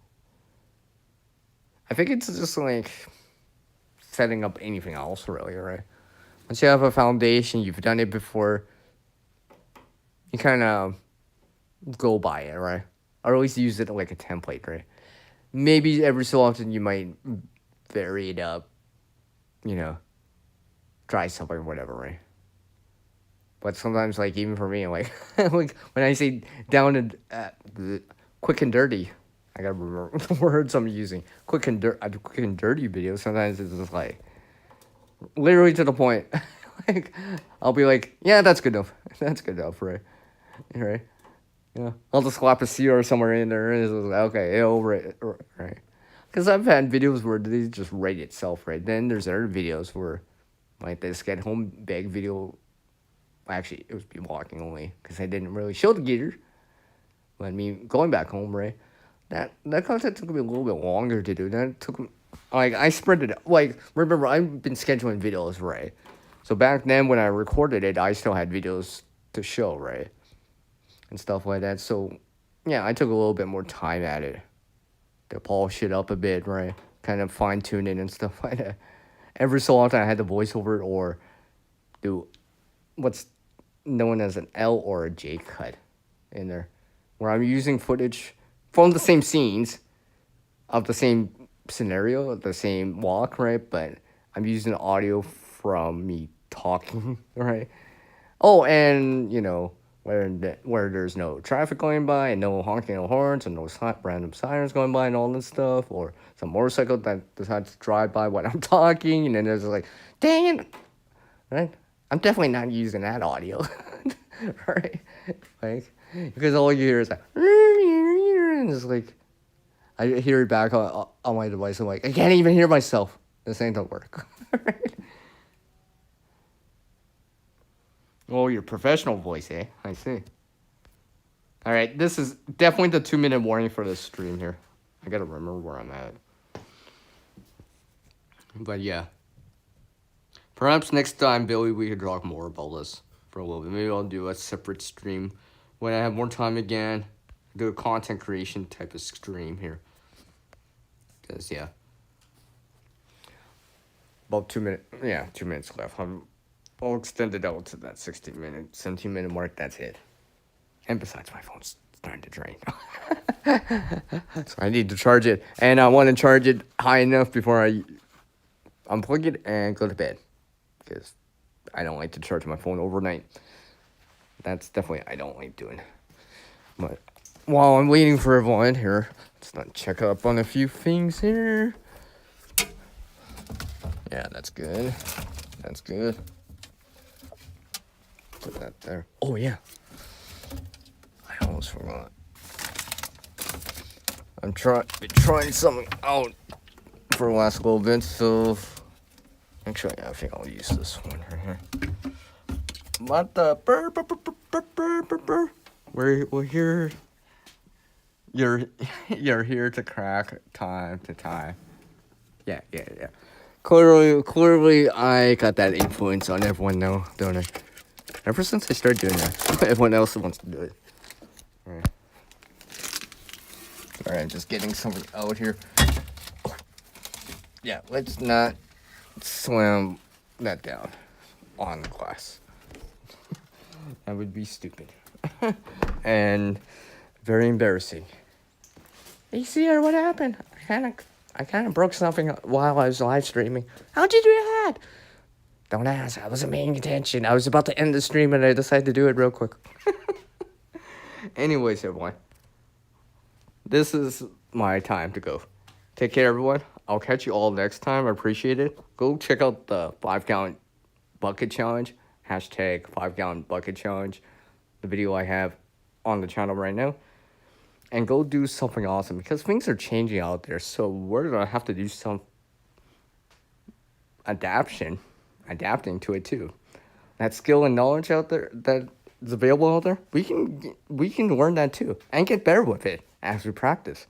[SPEAKER 1] I think it's just like setting up anything else, really, right? Once you have a foundation, you've done it before, you kind of go by it, right? Or at least use it like a template, right? Maybe every so often you might vary it up, you know, try something or whatever, right? But sometimes, like, even for me, like, like when I say down and quick and dirty, I gotta remember the words I'm using. Quick and dirty videos. Sometimes it's just like literally to the point. Like I'll be like, yeah, that's good enough. That's good enough, right? Right? Yeah. I'll just slap a CR somewhere in there, and it's just like, okay, it'll right. Because I've had videos where they just rate itself, right? Then there's other videos where, like, this get home bag video. Actually, it was me walking only because I didn't really show the gear. But me going back home, right? That content took me a little bit longer to do. That took like I spread it. Like remember, I've been scheduling videos, right? So back then when I recorded it, I still had videos to show, right, and stuff like that. So yeah, I took a little bit more time at it to polish it up a bit, right? Kind of fine tune it and stuff like that. Every so often, I had to voice over it or do what's known as an L or a J cut in there, where I'm using footage from the same scenes of the same scenario, the same walk, right? But I'm using audio from me talking, right? Oh, and where there's no traffic going by and no honking of horns and no random sirens going by and all this stuff, or some motorcycle that decides to drive by when I'm talking, and then there's like, dang it, right? I'm definitely not using that audio, right? Like, because all you hear is like, and it's like, I hear it back on my device. I'm like, I can't even hear myself. This ain't gonna work. Right? Oh, your professional voice, eh? I see. All right, this is definitely the 2-minute warning for this stream here. I gotta remember where I'm at. But yeah. Perhaps next time, Billy, we could talk more about this for a little bit. Maybe I'll do a separate stream when I have more time again. Do a content creation type of stream here. Because, yeah. About 2 minutes. Yeah, 2 minutes left. I'll extend it out to that 16-minute, 17-minute mark. That's it. And besides, my phone's starting to drain. So I need to charge it. And I want to charge it high enough before I unplug it and go to bed. Because I don't like to charge my phone overnight. That's definitely I don't like doing. But while I'm waiting for everyone here, let's not check up on a few things here. Yeah, that's good. That's good. Put that there. Oh yeah. I almost forgot. I'm trying something out for the last little bit, so actually I think I'll use this one right here. But we're here. You're here to crack time to time. Yeah. Clearly, I got that influence on everyone now, don't I? Ever since I started doing that, everyone else wants to do it. Alright, just getting something out here. Oh. Yeah, let's not slam that down on the glass. That would be stupid. And very embarrassing. Hey, Sierra, what happened? I kind of broke something while I was live streaming. How'd you do that? Don't ask. I wasn't paying attention. I was about to end the stream and I decided to do it real quick. Anyways, everyone. This is my time to go. Take care, everyone. I'll catch you all next time. I appreciate it. Go check out the 5-gallon bucket challenge. Hashtag 5-gallon bucket challenge. The video I have on the channel right now. And go do something awesome. Because things are changing out there. So we're going to have to do some adapting to it too. That skill and knowledge out there that is available out there, we can learn that too. And get better with it as we practice.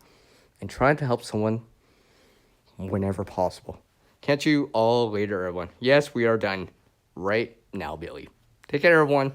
[SPEAKER 1] And try to help someone whenever possible. Catch you all later, everyone. Yes, we are done right now, Billy. Take care, everyone.